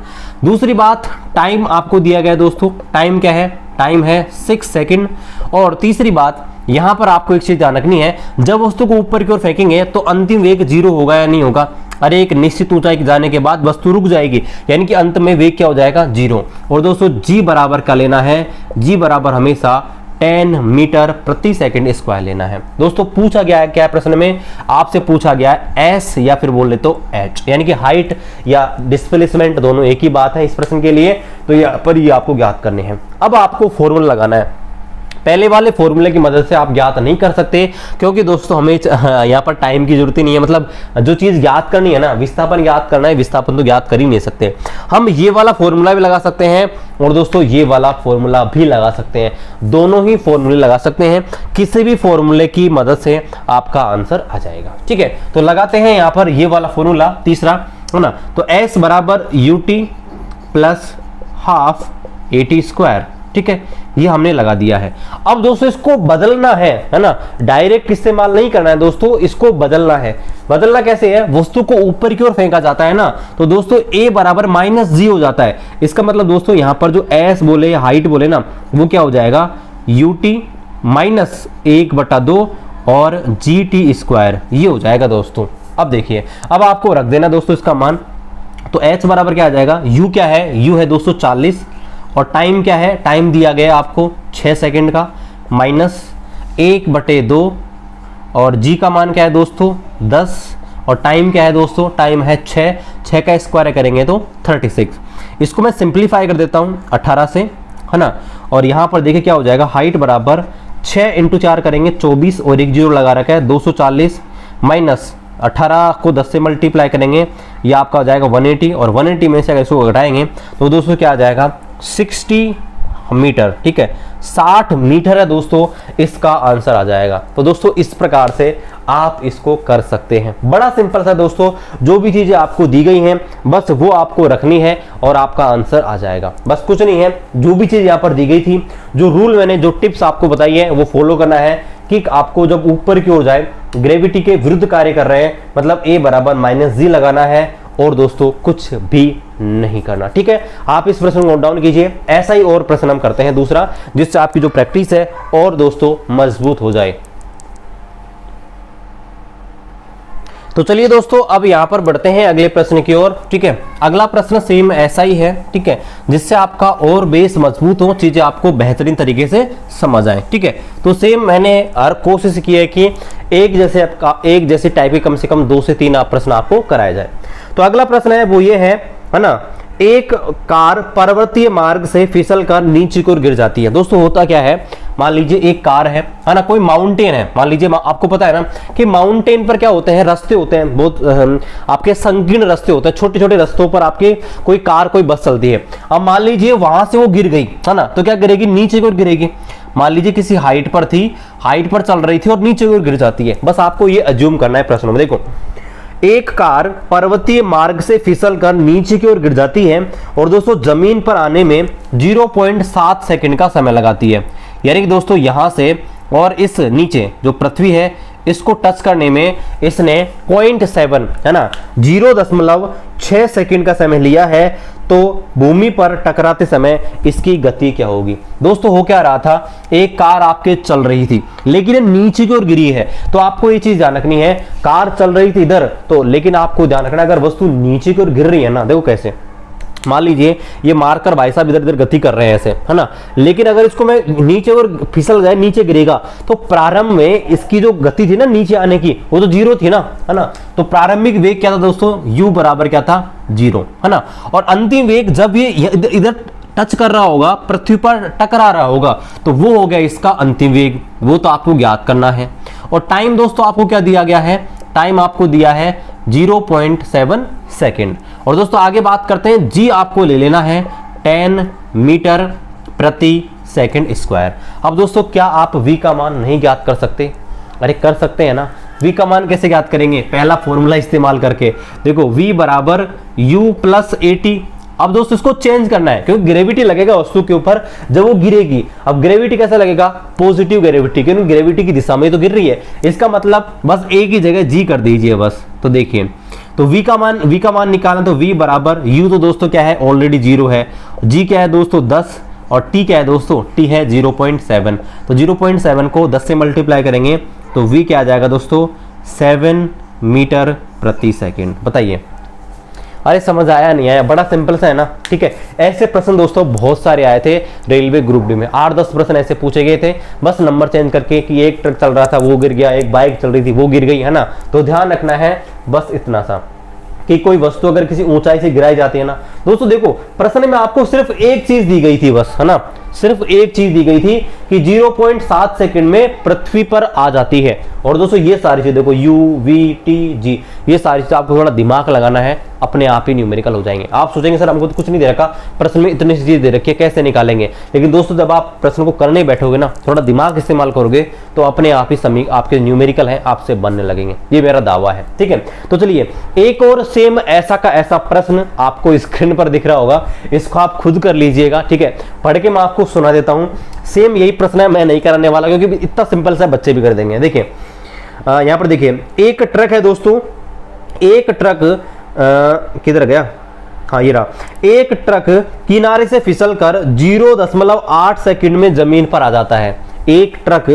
दूसरी बात, टाइम आपको दिया गया है दोस्तों, टाइम क्या है, टाइम है 6 सेकंड। और तीसरी बात, यहां पर आपको एक चीज ध्यान रखनी है, जब वस्तु को ऊपर की ओर फेंकेंगे तो अंतिम वेग 0 होगा या नहीं होगा, अरे एक निश्चित ऊंचाई जाने के बाद वस्तु रुक जाएगी, यानी कि अंत में वेग क्या हो जाएगा, 0। और दोस्तों g बराबर का लेना है, g बराबर हमेशा 10 मीटर प्रति सेकंड स्क्वायर लेना है। दोस्तों पूछा गया है क्या, प्रश्न में आपसे पूछा गया है s या फिर बोल ले तो h, यानी कि हाइट या डिस्प्लेसमेंट दोनों एक ही बात है इस प्रश्न के लिए, तो यहाँ पर ये आपको ज्ञात करने हैं। अब आपको फॉर्मूला लगाना है, पहले वाले फॉर्मूले की मदद से आप ज्ञात नहीं कर सकते, क्योंकि दोस्तों हमें यहाँ पर टाइम की जरूरत ही नहीं है, मतलब जो चीज ज्ञात करनी है ना, विस्थापन ज्ञात करना है, विस्थापन तो ज्ञात कर ही नहीं सकते। हम ये वाला फॉर्मूला भी लगा सकते हैं और दोस्तों ये वाला फॉर्मूला भी लगा सकते हैं, दोनों ही फॉर्मूले लगा सकते हैं, किसी भी फॉर्मूले की मदद से आपका आंसर आ जाएगा। ठीक है, तो लगाते हैं यहाँ पर ये वाला फॉर्मूला, तीसरा, है ना। तो s बराबर ut plus half AT square, ठीक है, ये हमने लगा दिया है। अब दोस्तों इसको बदलना है ना, डायरेक्ट इस्तेमाल नहीं करना है दोस्तों, इसको बदलना है। बदलना कैसे है, वस्तु को ऊपर की ओर फेंका जाता है ना, तो दोस्तों a बराबर -g हो जाता है। इसका मतलब दोस्तों यहाँ पर जो s बोले या हाइट बोले ना, वो क्या हो जाएगा, ut माइनस 1/2 और gt स्क्वायर, ये हो जाएगा दोस्तों। अब देखिए, अब आपको रख देना दोस्तों इसका मान, तो h बराबर क्या आ जाएगा, u क्या है, u है दोस्तों 40 और टाइम क्या है, टाइम दिया गया आपको 6 सेकंड का माइनस 1/2 और g का मान क्या है दोस्तों 10 और टाइम क्या है दोस्तों, टाइम है 6 का स्क्वायर करेंगे तो 36। इसको मैं सिंप्लीफाई कर देता हूँ 18 से, है ना। और यहाँ पर देखिए क्या हो जाएगा, हाइट बराबर 6 × 4 करेंगे 24 और एक जीरो लगा रखा है 240 माइनस 18 को 10 से मल्टीप्लाई करेंगे, ये आपका हो जाएगा 180 और 180 में से अगर इसको घटाएंगे तो दोस्तों क्या आ जाएगा 60 मीटर, ठीक है 60 मीटर है दोस्तों, इसका आंसर आ जाएगा। तो दोस्तों इस प्रकार से आप इसको कर सकते हैं, बड़ा सिंपल सा दोस्तों, जो भी चीजें आपको दी गई हैं बस वो आपको रखनी है और आपका आंसर आ जाएगा, बस कुछ नहीं है। जो भी चीज यहाँ पर दी गई थी, जो रूल मैंने जो टिप्स आपको बताई है वो फॉलो करना है कि आपको जब ऊपर की ओर जाए ग्रेविटी के विरुद्ध कार्य कर रहे हैं, मतलब a बराबर -g लगाना है और दोस्तों कुछ भी नहीं करना, ठीक है। आप इस प्रश्न को नोट डाउन कीजिए। ऐसा ही और प्रश्न हम करते हैं दूसरा, जिससे आपकी जो प्रैक्टिस है और दोस्तों मजबूत हो जाए। तो चलिए दोस्तों अब यहां पर बढ़ते हैं अगले प्रश्न की ओर, ठीक है। अगला प्रश्न सेम ऐसा ही है, ठीक है, जिससे आपका और बेस मजबूत हो, चीजें आपको बेहतरीन तरीके से समझ आए, ठीक है। तो सेम मैंने हर कोशिश की है कि एक जैसे टाइप के कम से कम 2 से 3 प्रश्न आपको कराया जाए। तो अगला प्रश्न है वो ये है ना, एक कार पर्वतीय मार्ग से फिसल कर नीचे की ओर गिर जाती है। दोस्तों होता क्या है, मान लीजिए एक कार है ना, कोई माउंटेन है, मान लीजिए आपको पता है ना कि माउंटेन पर क्या होते हैं, रास्ते होते हैं, बहुत आपके संकीर्ण रास्ते होते हैं, छोटे छोटे रास्तों पर आपके कोई कार कोई बस चलती है। अब मान लीजिए वहां से वो गिर गई, है ना, तो क्या गिरेगी, नीचे की ओर गिरेगी। मान लीजिए किसी हाइट पर थी, हाइट पर चल रही थी और नीचे की ओर गिर जाती है। बस आपको ये अज्यूम करना है प्रश्न में। देखो, एक कार पर्वतीय मार्ग से फिसलकर नीचे की ओर गिर जाती है और दोस्तों जमीन पर आने में 0.7 सेकंड का समय लगाती है। यानी कि दोस्तों यहां से और इस नीचे जो पृथ्वी है इसको टच करने में इसने 0.7 है ना 0.6 सेकंड का समय लिया है। तो भूमि पर टकराते समय इसकी गति क्या होगी। दोस्तों हो क्या रहा था, एक कार आपके चल रही थी लेकिन ये नीचे की ओर गिरी है। तो आपको ये चीज ध्यान रखनी है, कार चल रही थी इधर तो, लेकिन आपको ध्यान रखना अगर वस्तु नीचे की ओर गिर रही है ना, देखो कैसे, मान लीजिए ये मारकर भाई साहब इधर इधर गति कर रहे हैं ऐसे, है ना, लेकिन अगर इसको मैं नीचे और फिसल जाए, नीचे गिरेगा, तो प्रारंभ में इसकी जो गति थी ना नीचे आने की वो तो 0 थी ना, है ना। तो प्रारंभिक वेग क्या था दोस्तों, u बराबर क्या था 0, है ना। और अंतिम वेग जब ये इधर टच कर रहा होगा, पृथ्वी पर टकरा रहा होगा, तो वो हो गया इसका अंतिम वेग, वो तो आपको ज्ञात करना है। और टाइम दोस्तों आपको क्या दिया गया है, टाइम आपको दिया है 0.7 सेकेंड। और दोस्तों आगे बात करते हैं, जी आपको ले लेना है 10 मीटर प्रति सेकंड स्क्वायर। अब दोस्तों क्या आप v का मान नहीं ज्ञात कर सकते? अरे कर सकते हैं ना। v का मान कैसे ज्ञात करेंगे, पहला फॉर्मूला इस्तेमाल करके। देखो v बराबर u प्लस at। अब दोस्तों इसको चेंज करना है क्योंकि ग्रेविटी लगेगा वस्तु के ऊपर जब वो गिरेगी। अब ग्रेविटी कैसा लगेगा, पॉजिटिव ग्रेविटी, क्योंकि ग्रेविटी की दिशा में तो गिर रही है। इसका मतलब बस a की जगह g कर दीजिए बस। तो देखिए, तो v का मान निकालना, तो v बराबर u तो दोस्तों क्या है ऑलरेडी 0 है, g क्या है दोस्तों 10 और t क्या है दोस्तों, t है 0.7। तो 0.7 को 10 से मल्टीप्लाई करेंगे तो v क्या आ जाएगा दोस्तों 7 मीटर प्रति सेकेंड। बताइए, अरे समझ आया नहीं आया, बड़ा सिंपल सा है ना, ठीक है। ऐसे प्रश्न दोस्तों बहुत सारे आए थे रेलवे ग्रुप डी में, 8-10 प्रश्न ऐसे पूछे गए थे, बस नंबर चेंज करके कि एक ट्रक चल रहा था वो गिर गया, एक बाइक चल रही थी वो गिर गई, है ना। तो ध्यान रखना है बस इतना सा कि कोई वस्तु अगर किसी ऊंचाई से गिराई जाती है ना, दोस्तों देखो प्रश्न में आपको सिर्फ एक चीज दी गई थी बस, है ना, सिर्फ एक चीज दी गई थी कि 0.7 सेकंड में पृथ्वी पर आ जाती है। और दोस्तों ये सारी चीज देखो u v t g, ये सारी चीज आपको थोड़ा दिमाग लगाना है, अपने आप ही न्यूमेरिकल हो जाएंगे। आप सोचेंगे सर हमको तो कुछ नहीं दे रखा, प्रश्न में इतनी सी चीज दे रखी है कैसे निकालेंगे। लेकिन दोस्तों जब आप प्रश्न को करने बैठोगे ना, थोड़ा दिमाग इस्तेमाल करोगे तो अपने आप ही आपके न्यूमेरिकल है आपसे बनने लगेंगे, ये मेरा दावा है, ठीक है। तो चलिए एक और सेम ऐसा का ऐसा प्रश्न आपको स्क्रीन पर दिख रहा होगा, इसको आप खुद कर लीजिएगा, ठीक है। पढ़ के मैं आपको सुना देता हूं। सेम यही प्रश्न है, मैं नहीं कराने वाला क्योंकि इतना सिंपल सा बच्चे भी कर देंगे। देखिए यहां पर देखिए, एक ट्रक है दोस्तों, एक ट्रक किधर गया, हाँ ये रहा, एक ट्रक किनारे से फिसलकर 0.8 सेकंड में जमीन पर आ जाता है। एक ट्रक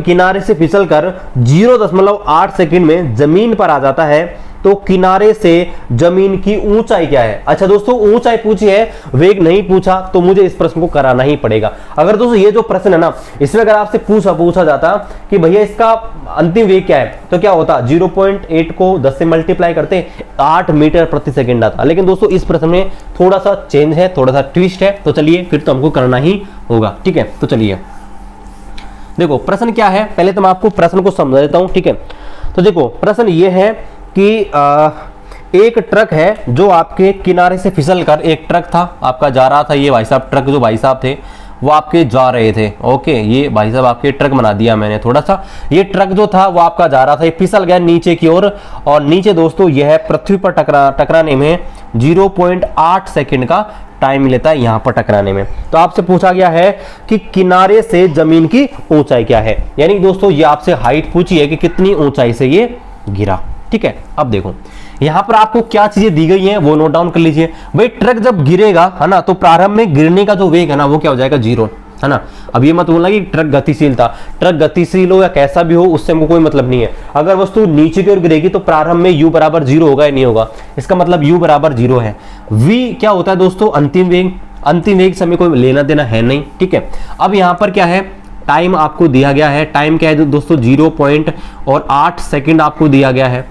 किनारे से फिसलकर 0.8 सेकंड में जमीन पर आ जाता है। तो किनारे से जमीन की ऊंचाई क्या है। अच्छा दोस्तों, ऊंचाई पूछी है, वेग नहीं पूछा, तो मुझे इस प्रश्न को कराना ही पड़ेगा। अगर दोस्तों ये जो प्रश्न है ना, इसमें अगर आपसे पूछा जाता कि भैया इसका अंतिम वेग क्या है, तो क्या होता, 0.8 को 10 से मल्टीप्लाई करते 8 मीटर प्रति सेकंड आता। लेकिन दोस्तों इस प्रश्न में थोड़ा सा चेंज है, थोड़ा सा ट्विस्ट है, तो चलिए फिर तो हमको करना ही होगा। ठीक है, तो चलिए देखो प्रश्न क्या है, पहले तो मैं आपको प्रश्न को समझा देता हूं। ठीक है, तो देखो प्रश्न ये है कि एक ट्रक है जो आपके किनारे से फिसल कर, एक ट्रक था आपका जा रहा था, ये भाई साहब ट्रक जो भाई साहब थे वो आपके जा रहे थे। ओके, ये भाई साहब आपके ट्रक बना दिया मैंने थोड़ा सा। ये ट्रक जो था वो आपका जा रहा था, ये फिसल गया नीचे की ओर, और नीचे दोस्तों यह पृथ्वी पर टकराने में 0.8 सेकंड का टाइम लेता है यहां पर टकराने में। तो आपसे पूछा गया है कि किनारे से जमीन की ऊंचाई क्या है, यानी दोस्तों ये आपसे हाइट पूछी है कि कितनी ऊंचाई से ये गिरा। ठीक है, अब देखो यहां पर आपको क्या चीजें दी गई हैं वो नोट डाउन कर लीजिए। भाई ट्रक जब गिरेगा है ना, तो प्रारंभ में गिरने का जो वेग है ना वो क्या हो जाएगा, 0 है ना। अब ये मत बोलना कि ट्रक गतिशील था, ट्रक गतिशील हो या कैसा भी हो उससे हमको कोई मतलब नहीं है। अगर वस्तु नीचे की ओर गिरेगी तो प्रारंभ में u बराबर 0 होगा या नहीं होगा, इसका मतलब u बराबर 0 है। v क्या होता है दोस्तों, अंतिम वेग, अंतिम वेग से हमें कोई लेना देना है नहीं। ठीक है, अब यहां पर क्या है, टाइम आपको दिया गया है, टाइम क्या है दोस्तों 0.8 सेकंड आपको दिया गया है।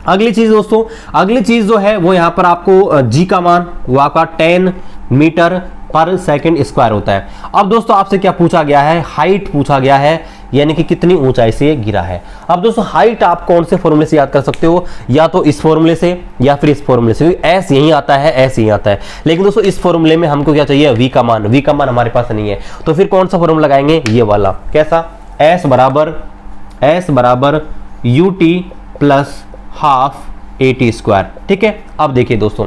अगली चीज दोस्तों, अगली चीज जो है वो यहां पर आपको g का मान वो आपका 10 मीटर पर सेकंड स्क्वायर होता है। अब दोस्तों आपसे क्या पूछा गया है, हाइट पूछा गया है, यानी कि कितनी ऊंचाई से गिरा है। अब दोस्तों हाइट आप कौन से फॉर्मूले से याद कर सकते हो, या तो इस फॉर्मूले से या फिर इस फॉर्मूले से, एस यही आता है, एस यही आता है। लेकिन दोस्तों इस फॉर्मूले में हमको क्या चाहिए, v का मान, v का मान हमारे पास नहीं है, तो फिर कौन सा फॉर्मूला लगाएंगे, ये वाला, कैसा, s बराबर ut plus half AT square. ठीक है, अब देखिए दोस्तों,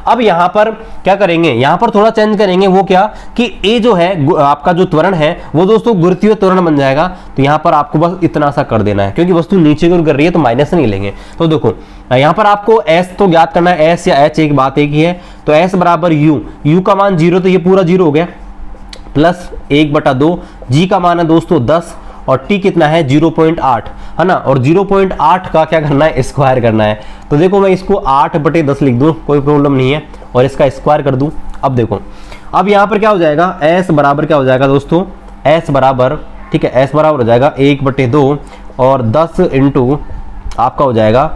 अब यहां पर क्या करेंगे, यहां पर थोड़ा चेंज करेंगे, वो क्या कि A जो है आपका जो त्वरण है वो दोस्तों गुरुत्वीय त्वरण बन जाएगा। तो यहां पर आपको बस इतना सा कर देना है, क्योंकि वस्तु नीचे की ओर गिर रही है तो माइनस नहीं लेंगे। तो देखो यहां पर आपको S तो ज्ञात करना है, S या H एक बात एक ही है। तो S बराबर U का मान 0, तो ये पूरा 0 हो गया, प्लस 1/2, G का मान है दोस्तों 10, और T कितना है 0.8 है ना, और 0.8 का क्या करना है, स्क्वायर करना है। तो देखो मैं इसको 8/10 लिख दूं, कोई प्रॉब्लम नहीं है, और इसका स्क्वायर कर दूं। अब देखो, अब यहाँ पर क्या हो जाएगा, S बराबर क्या हो जाएगा दोस्तों, S बराबर, ठीक है, S बराबर हो जाएगा 1/2 और 10 इंटू आपका हो जाएगा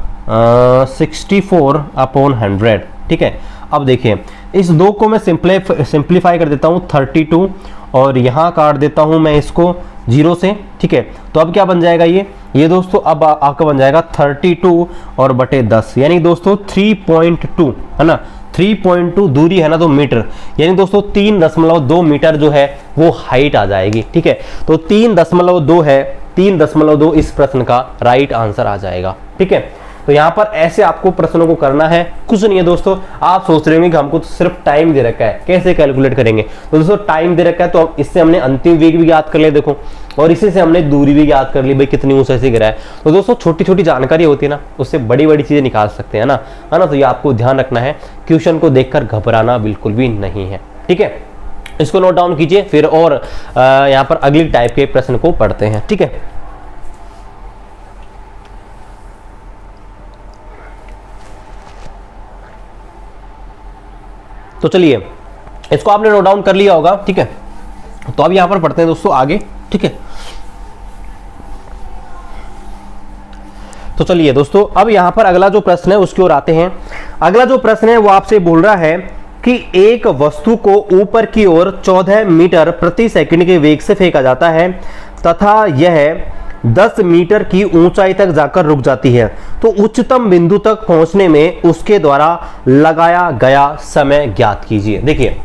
64/100। ठीक है, अब देखिए इस 2 को मैं सिंप्लीफाई कर देता हूँ 32, और यहाँ काट देता हूँ मैं इसको 0 से। ठीक है, तो अब क्या बन जाएगा, ये दोस्तों अब आपका बन जाएगा 32 और बटे 10, यानी दोस्तों 3.2 है ना, 3.2 दूरी है ना तो मीटर, यानी दोस्तों 3.2 मीटर जो है वो हाइट आ जाएगी। ठीक है, तो 3.2 है, 3.2 इस प्रश्न का राइट आंसर आ जाएगा। ठीक है, तो यहां पर ऐसे आपको प्रश्नों को करना है, कुछ नहीं है दोस्तों। आप सोच रहे होंगे कि हमको तो सिर्फ टाइम दे रखा है, कैसे कैलकुलेट करेंगे, तो दोस्तों टाइम दे रखा है तो इससे हमने अंतिम वेग भी याद कर लिया देखो, और इसी से हमने दूरी भी याद कर ली, भाई कितनी ऊंचाई से गिरा है। तो दोस्तों छोटी छोटी जानकारी होती है ना, उससे बड़ी बड़ी चीजें निकाल सकते हैं ना, है ना। तो ये आपको ध्यान रखना है, क्वेश्चन को देखकर घबराना बिल्कुल भी नहीं है। ठीक है, इसको नोट डाउन कीजिए, फिर और यहाँ पर अगली टाइप के प्रश्न को पढ़ते हैं। ठीक है, तो चलिए इसको आपने नोट डाउन कर लिया होगा। ठीक है, तो अब यहां पर पढ़ते हैं दोस्तों आगे। ठीक है, तो चलिए दोस्तों अब यहां पर अगला जो प्रश्न है उसकी ओर आते हैं। अगला जो प्रश्न है वो आपसे बोल रहा है कि एक वस्तु को ऊपर की ओर 14 मीटर प्रति सेकंड के वेग से फेंका जाता है तथा यह 10 मीटर की ऊंचाई तक जाकर रुक जाती है, तो उच्चतम बिंदु तक पहुंचने में उसके द्वारा लगाया गया समय ज्ञात कीजिए। देखिए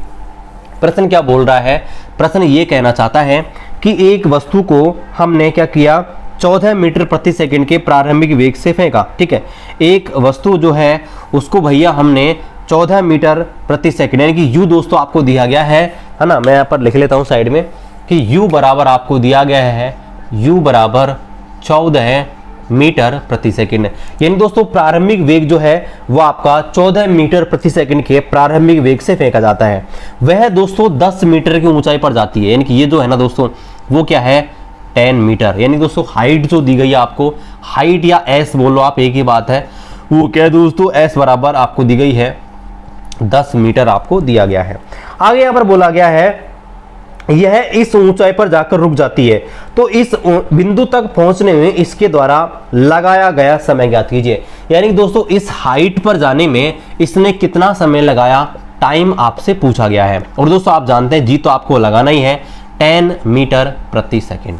प्रश्न क्या बोल रहा है, प्रश्न ये कहना चाहता है कि एक वस्तु को हमने क्या किया, 14 मीटर प्रति सेकंड के प्रारंभिक वेग से फेंका। ठीक है, एक वस्तु जो है उसको भैया हमने 14 मीटर प्रति सेकंड, यानी कि u दोस्तों आपको दिया गया है ना, मैं यहाँ पर लिख लेता हूँ साइड में कि u बराबर आपको दिया गया है, u बराबर 14 मीटर प्रति सेकंड, यानी दोस्तों प्रारंभिक वेग जो है वो आपका 14 मीटर प्रति सेकंड के प्रारंभिक वेग से फेंका जाता है। वह दोस्तों 10 मीटर की ऊंचाई पर जाती है, यानी कि ये जो है ना दोस्तों वो क्या है 10 मीटर, यानी दोस्तों हाइट जो दी गई है आपको, हाइट या एस बोलो आप, एक ही बात है, वो क्या है दोस्तों, s बराबर आपको दी गई है 10 मीटर आपको दिया गया है। आगे यहाँ पर बोला गया है यह इस ऊंचाई पर जाकर रुक जाती है, तो इस बिंदु तक पहुंचने में इसके द्वारा लगाया गया समय ज्ञात कीजिए। यानी दोस्तों इस हाइट पर जाने में इसने कितना समय लगाया, टाइम आपसे पूछा गया है। और दोस्तों आप जानते हैं जी तो आपको लगाना ही है 10 मीटर प्रति सेकंड,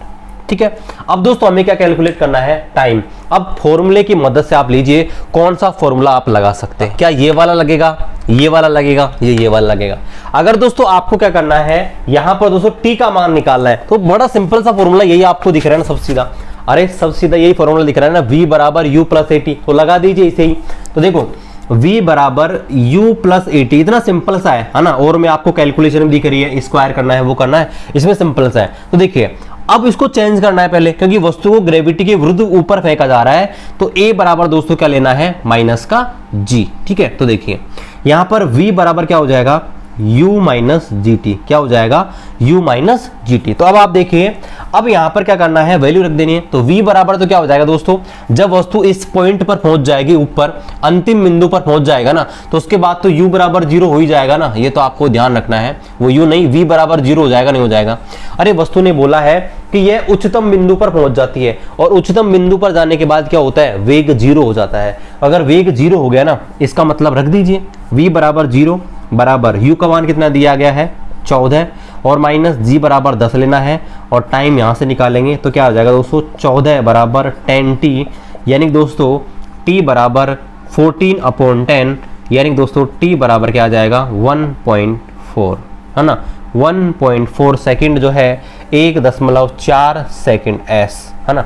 ठीक है। अब दोस्तों हमें क्या कैलकुलेट करना है, टाइम। अब फॉर्मूले की मदद से आप लीजिए कौन सा फॉर्मूला आप लगा सकते हैं। क्या ये वाला लगेगा, ये वाला लगेगा, ये वाला लगेगा। अगर दोस्तों आपको क्या करना है, यहां पर दोस्तों टी का मान निकालना है, तो बड़ा सिंपल सा फॉर्मूला यही आपको दिख रहा है ना, सबसे सीधा। अरे सबसे सीधा यही फॉर्मूला दिख रहा है ना, v बराबर u प्लस ए टी, तो लगा दीजिए इसे ही। तो देखो v बराबर u प्लस ए टी, इतना सिंपल सा है ना। और मैं आपको कैलकुलेशन भी दिख रही है, स्क्वायर करना है, वो करना है, इसमें सिंपल सा है। तो देखिए अब इसको चेंज करना है पहले, क्योंकि वस्तु को ग्रेविटी के विरुद्ध ऊपर फेंका जा रहा है। तो a बराबर दोस्तों क्या लेना है, माइनस का g, ठीक है। तो देखिए यहां पर v बराबर क्या हो जाएगा, u माइनस जी टी, क्या हो जाएगा u माइनस जी टी। तो अब आप देखिए अब यहां पर क्या करना है, वैल्यू रख देनी है। तो v बराबर तो क्या हो जाएगा दोस्तों, जब वस्तु इस पॉइंट पर पहुंच जाएगी, ऊपर अंतिम बिंदु पर पहुंच जाएगा ना, तो उसके बाद तो u बराबर 0 हो ही जाएगा ना। ये तो आपको ध्यान रखना है, वो u नहीं, v बराबर 0 हो जाएगा, नहीं हो जाएगा। अरे वस्तु ने बोला है कि यह उच्चतम बिंदु पर पहुंच जाती है, और उच्चतम बिंदु पर जाने के बाद क्या होता है, वेग 0 हो जाता है। अगर वेग 0 हो गया ना, इसका मतलब रख दीजिए v बराबर 0 बराबर u का मान कितना दिया गया है 14, और माइनस g बराबर 10 लेना है, और टाइम यहां से निकालेंगे तो क्या हो जाएगा दोस्तों, 14 बराबर 10t, यानी दोस्तों t बराबर 14/10, यानी दोस्तों t बराबर क्या आ जाएगा 1.4, है ना। 1.4 सेकंड जो है 1.4 सेकंड s, है ना,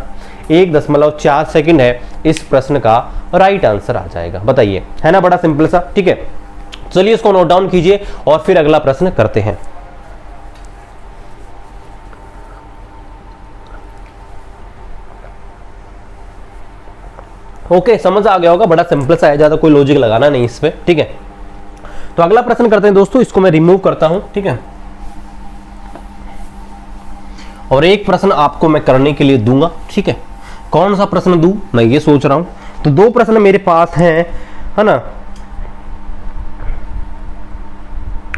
1.4 सेकंड है इस प्रश्न का राइट आंसर आ जाएगा। बताइए, है ना, बड़ा सिंपल सा, ठीक है। चलिए इसको नोट डाउन कीजिए और फिर अगला प्रश्न करते हैं। ओके, समझ आ गया होगा, बड़ा सिंपल सा है, ज्यादा कोई लॉजिक लगाना नहीं इस पे, ठीक है। तो अगला प्रश्न करते हैं दोस्तों, इसको मैं रिमूव करता हूं, ठीक है। और एक प्रश्न आपको मैं करने के लिए दूंगा, ठीक है। कौन सा प्रश्न दूं, मैं ये सोच रहा हूं। तो 2 प्रश्न मेरे पास हैं, है ना।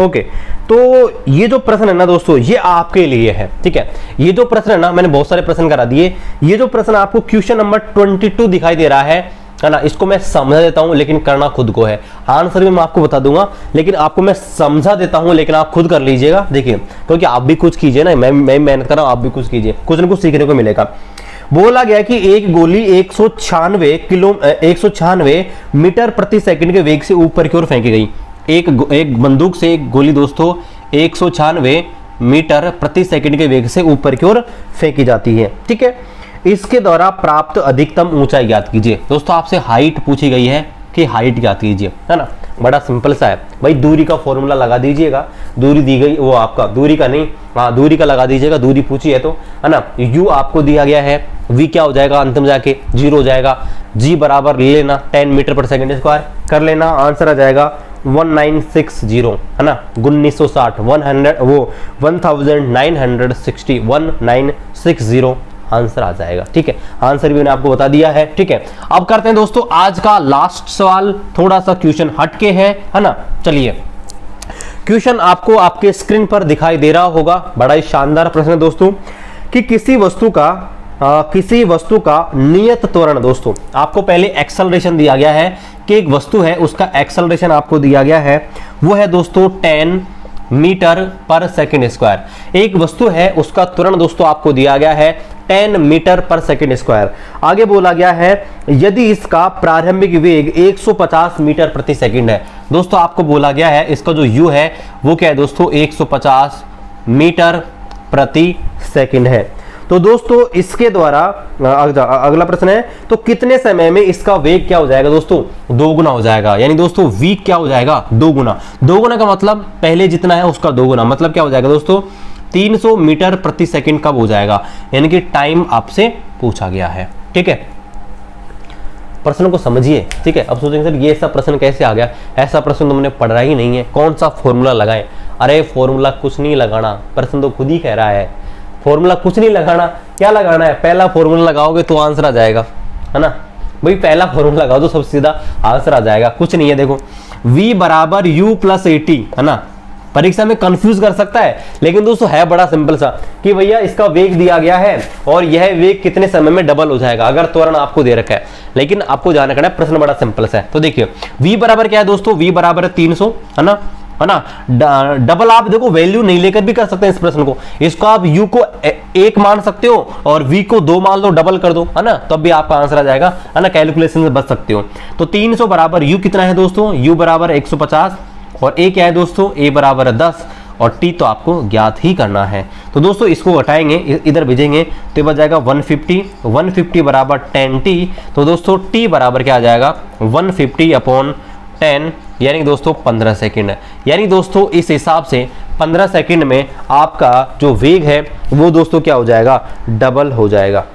ओके, तो ये जो प्रश्न है ना दोस्तों, ये आपके लिए है, ठीक है। ये जो प्रश्न है ना, मैंने बहुत सारे प्रश्न करा दिए। ये जो प्रश्न आपको क्वेश्चन नंबर 22 दिखाई दे रहा है ना, इसको मैं समझा देता हूं, लेकिन करना खुद को है। आंसर भी मैं आपको बता दूंगा, लेकिन आपको मैं समझा देता हूं, लेकिन आप खुद कर लीजिएगा। देखिए, क्योंकि आप भी कुछ कीजिए ना, मैं मेहनत कर रहा हूं, आप भी कुछ कीजिए, कुछ ना कुछ सीखने को मिलेगा। बोला गया कि एक गोली 196 मीटर प्रति सेकंड के वेग से ऊपर की ओर फेंकी गई। एक बंदूक से एक गोली दोस्तों 196 मीटर प्रति सेकंड के वेग से ऊपर की ओर फेंकी जाती है, ठीक है। इसके द्वारा प्राप्त अधिकतम ऊंचाई ज्ञात कीजिए। दोस्तों आपसे हाइट पूछी गई है कि हाइट ज्ञात कीजिए, है ना। बड़ा सिंपल सा है भाई, दूरी का फॉर्मूला लगा दीजिएगा। दूरी दी गई, वो आपका दूरी का नहीं, हाँ दूरी का लगा दीजिएगा, दूरी पूछी है तो, है ना। u आपको दिया गया है, v क्या हो जाएगा अंतिम जाके 0 हो जाएगा। g बराबर ले लेना 10 मीटर पर सेकंड स्क्वायर कर लेना, आंसर आ जाएगा 1960, है ना, 1960, 1960 आंसर आ जाएगा, ठीक है। आंसर भी मैंने आपको बता दिया है, ठीक है। अब करते हैं दोस्तों आज का लास्ट सवाल, थोड़ा सा क्वेश्चन हटके है ना। चलिए, क्वेश्चन आपको आपके स्क्रीन पर दिखाई दे रहा होगा। बड़ा ही शानदार प्रश्न है दोस्तों, कि किसी वस्तु का नियत त्वरण, दोस्तों आपको पहले एक्सेलरेशन दिया गया है कि एक वस्तु है, उसका एक्सेलरेशन आपको दिया गया है, वो है दोस्तों 10 मीटर पर सेकंड स्क्वायर। एक वस्तु है, उसका त्वरण दोस्तों आपको दिया गया है 10 मीटर पर सेकंड स्क्वायर। आगे बोला गया है यदि इसका प्रारंभिक वेग 150 मीटर प्रति सेकंड है। दोस्तों आपको बोला गया है इसका जो u है वो क्या है दोस्तों 150 मीटर प्रति सेकंड है। तो दोस्तों इसके द्वारा अगला प्रश्न है, तो कितने समय में इसका वेग क्या हो जाएगा दोस्तों, 2 गुना हो जाएगा। यानी दोस्तों v क्या हो जाएगा 2 गुना। 2 गुना का मतलब पहले जितना है उसका 2 गुना, मतलब क्या हो जाएगा दोस्तों 300 मीटर प्रति सेकंड कब हो जाएगा, यानी कि टाइम आपसे पूछा गया है, ठीक है। प्रश्न को समझिए, ठीक है। अब सोचेंगे सर ये ऐसा प्रश्न कैसे आ गया, ऐसा प्रश्न तुमने पढ़ा ही नहीं है, कौन सा फॉर्मूला लगाएं। अरे फॉर्मूला कुछ नहीं लगाना, प्रश्न तो खुद ही कह रहा है फॉर्मूला कुछ नहीं लगाना। क्या लगाना है, पहला फॉर्मूला लगाओगे तो आंसर आ जाएगा, है ना। भाई पहला फॉर्मूला लगाओ तो सबसे सीधा आंसर आ जाएगा, कुछ नहीं है। देखो v बराबर u प्लस at, है ना। परीक्षा में कंफ्यूज कर सकता है, लेकिन दोस्तों है बड़ा सिंपल सा कि भैया इसका वेग दिया गया है और यह वेग कितने समय में डबल हो जाएगा, अगर त्वरण आपको दे रखा है। लेकिन आपको ध्यान रखना है, प्रश्न बड़ा सिंपल सा है। तो देखिए v बराबर क्या है दोस्तों, v बराबर 300, है ना, है ना। डबल आप देखो वैल्यू नहीं लेकर भी कर सकते हैं इस प्रश्न को। इसको आप u को 1 मान सकते हो और v को 2 मान लो, डबल कर दो, है ना, तब भी आपका आंसर आ जाएगा, है ना। कैलकुलेशन से बच सकते हो। तो 300 बराबर u कितना है दोस्तों, u बराबर 150 और a क्या है दोस्तों, a बराबर 10 और t तो आपको ज्ञात ही करना है। तो दोस्तों इसको घटाएंगे, इधर भेजेंगे तो बच जाएगा 150 बराबर 10t। तो दोस्तों t बराबर क्या आ जाएगा, 150/10, यानी दोस्तों 15 सेकंड। यानी दोस्तों इस हिसाब से 15 सेकंड में आपका जो वेग है वो दोस्तों क्या हो जाएगा, डबल हो जाएगा।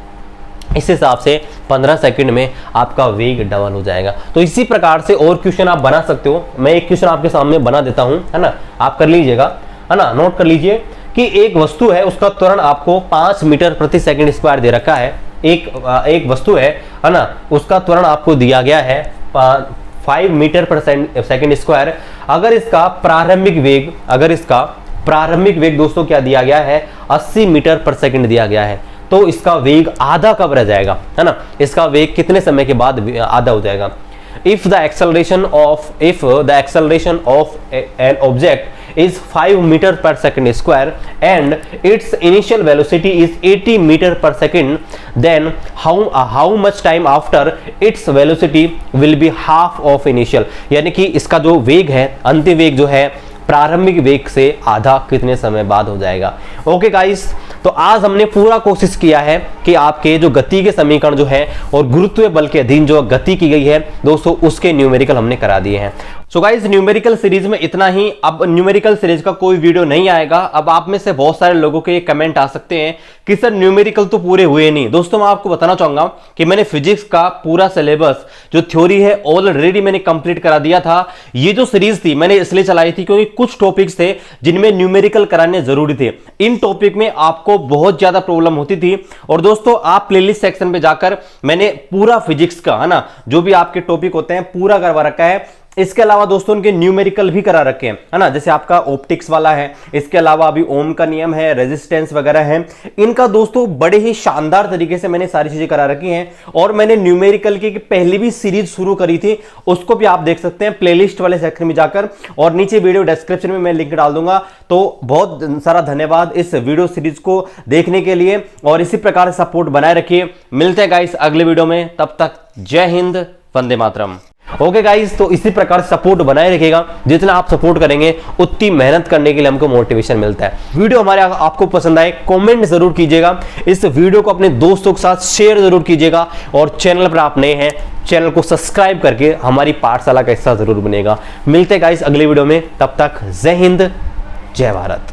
इस हिसाब से 15 सेकंड में आपका वेग डबल हो जाएगा। तो इसी प्रकार से और क्वेश्चन आप बना सकते हो। मैं एक क्वेश्चन आपके सामने बना देता हूं, है ना, आप कर लीजिएगा, है ना, नोट कर लीजिए कि एक वस्तु है, उसका त्वरण आपको 5 मीटर प्रति सेकंड स्क्वायर दे रखा है। एक वस्तु है ना, उसका त्वरण आपको दिया गया है 5 मीटर पर सेकंड स्क्वायर। अगर इसका प्रारंभिक वेग दोस्तों क्या दिया गया है, 80 मीटर पर सेकंड दिया गया है, तो इसका वेग आधा कब रह जाएगा, है ना, इसका वेग कितने समय के बाद आधा हो जाएगा। If the acceleration of an object is 5 meter per second square and its initial velocity is 80 meter per second, then how much time after its velocity will be half of initial। यानी कि इसका जो वेग है, अंतिम वेग जो है प्रारंभिक वेग से आधा कितने समय बाद हो जाएगा। ओके गाइस, तो आज हमने पूरा कोशिश किया है कि आपके जो गति के समीकरण जो है और गुरुत्व बल के अधीन जो गति की गई है दोस्तों, उसके न्यूमेरिकल हमने करा दिए हैं। सो गाइस न्यूमेरिकल सीरीज में इतना ही। अब न्यूमेरिकल सीरीज का कोई वीडियो नहीं आएगा। अब आप में से बहुत सारे लोगों के ये कमेंट आ सकते हैं कि सर न्यूमेरिकल तो पूरे हुए नहीं। दोस्तों मैं आपको बताना चाहूंगा कि मैंने फिजिक्स का पूरा सिलेबस जो थ्योरी है ऑलरेडी मैंने कंप्लीट करा दिया था। ये जो सीरीज थी मैंने इसलिए चलाई थी क्योंकि कुछ टॉपिक्स थे जिनमें न्यूमेरिकल कराने जरूरी थे। इन टॉपिक में आपको बहुत ज्यादा प्रॉब्लम होती थी। और दोस्तों आप प्लेलिस्ट सेक्शन पे जाकर मैंने पूरा फिजिक्स का, है ना, जो भी आपके टॉपिक होते हैं पूरा करवा रखा है। इसके अलावा दोस्तों उनके न्यूमेरिकल भी करा रखे हैं, है ना, जैसे आपका ऑप्टिक्स वाला है। इसके अलावा अभी ओम का नियम है, रेजिस्टेंस वगैरह है। इनका दोस्तों बड़े ही शानदार तरीके से मैंने सारी चीजें करा रखी हैं। और मैंने न्यूमेरिकल की पहली भी सीरीज शुरू करी थी, उसको भी आप देख सकते हैं प्लेलिस्ट वाले सेक्शन में जाकर, और नीचे वीडियो डिस्क्रिप्शन में मैं लिंक डाल दूंगा। तो बहुत सारा धन्यवाद इस वीडियो सीरीज को देखने के लिए, और इसी प्रकार से सपोर्ट बनाए रखिए। मिलते हैं गाइस अगले वीडियो में, तब तक जय हिंद, वंदे मातरम। ओके गाइस, तो इसी प्रकार सपोर्ट बनाए रखिएगा। जितना आप सपोर्ट करेंगे उतनी मेहनत करने के लिए हमको मोटिवेशन मिलता है। वीडियो हमारे आपको पसंद आए कमेंट जरूर कीजिएगा, इस वीडियो को अपने दोस्तों के साथ शेयर जरूर कीजिएगा, और चैनल पर आप नए हैं चैनल को सब्सक्राइब करके हमारी पाठशाला का हिस्सा जरूर बनेगा। मिलते हैं गाइस अगले वीडियो में, तब तक जय हिंद, जय भारत।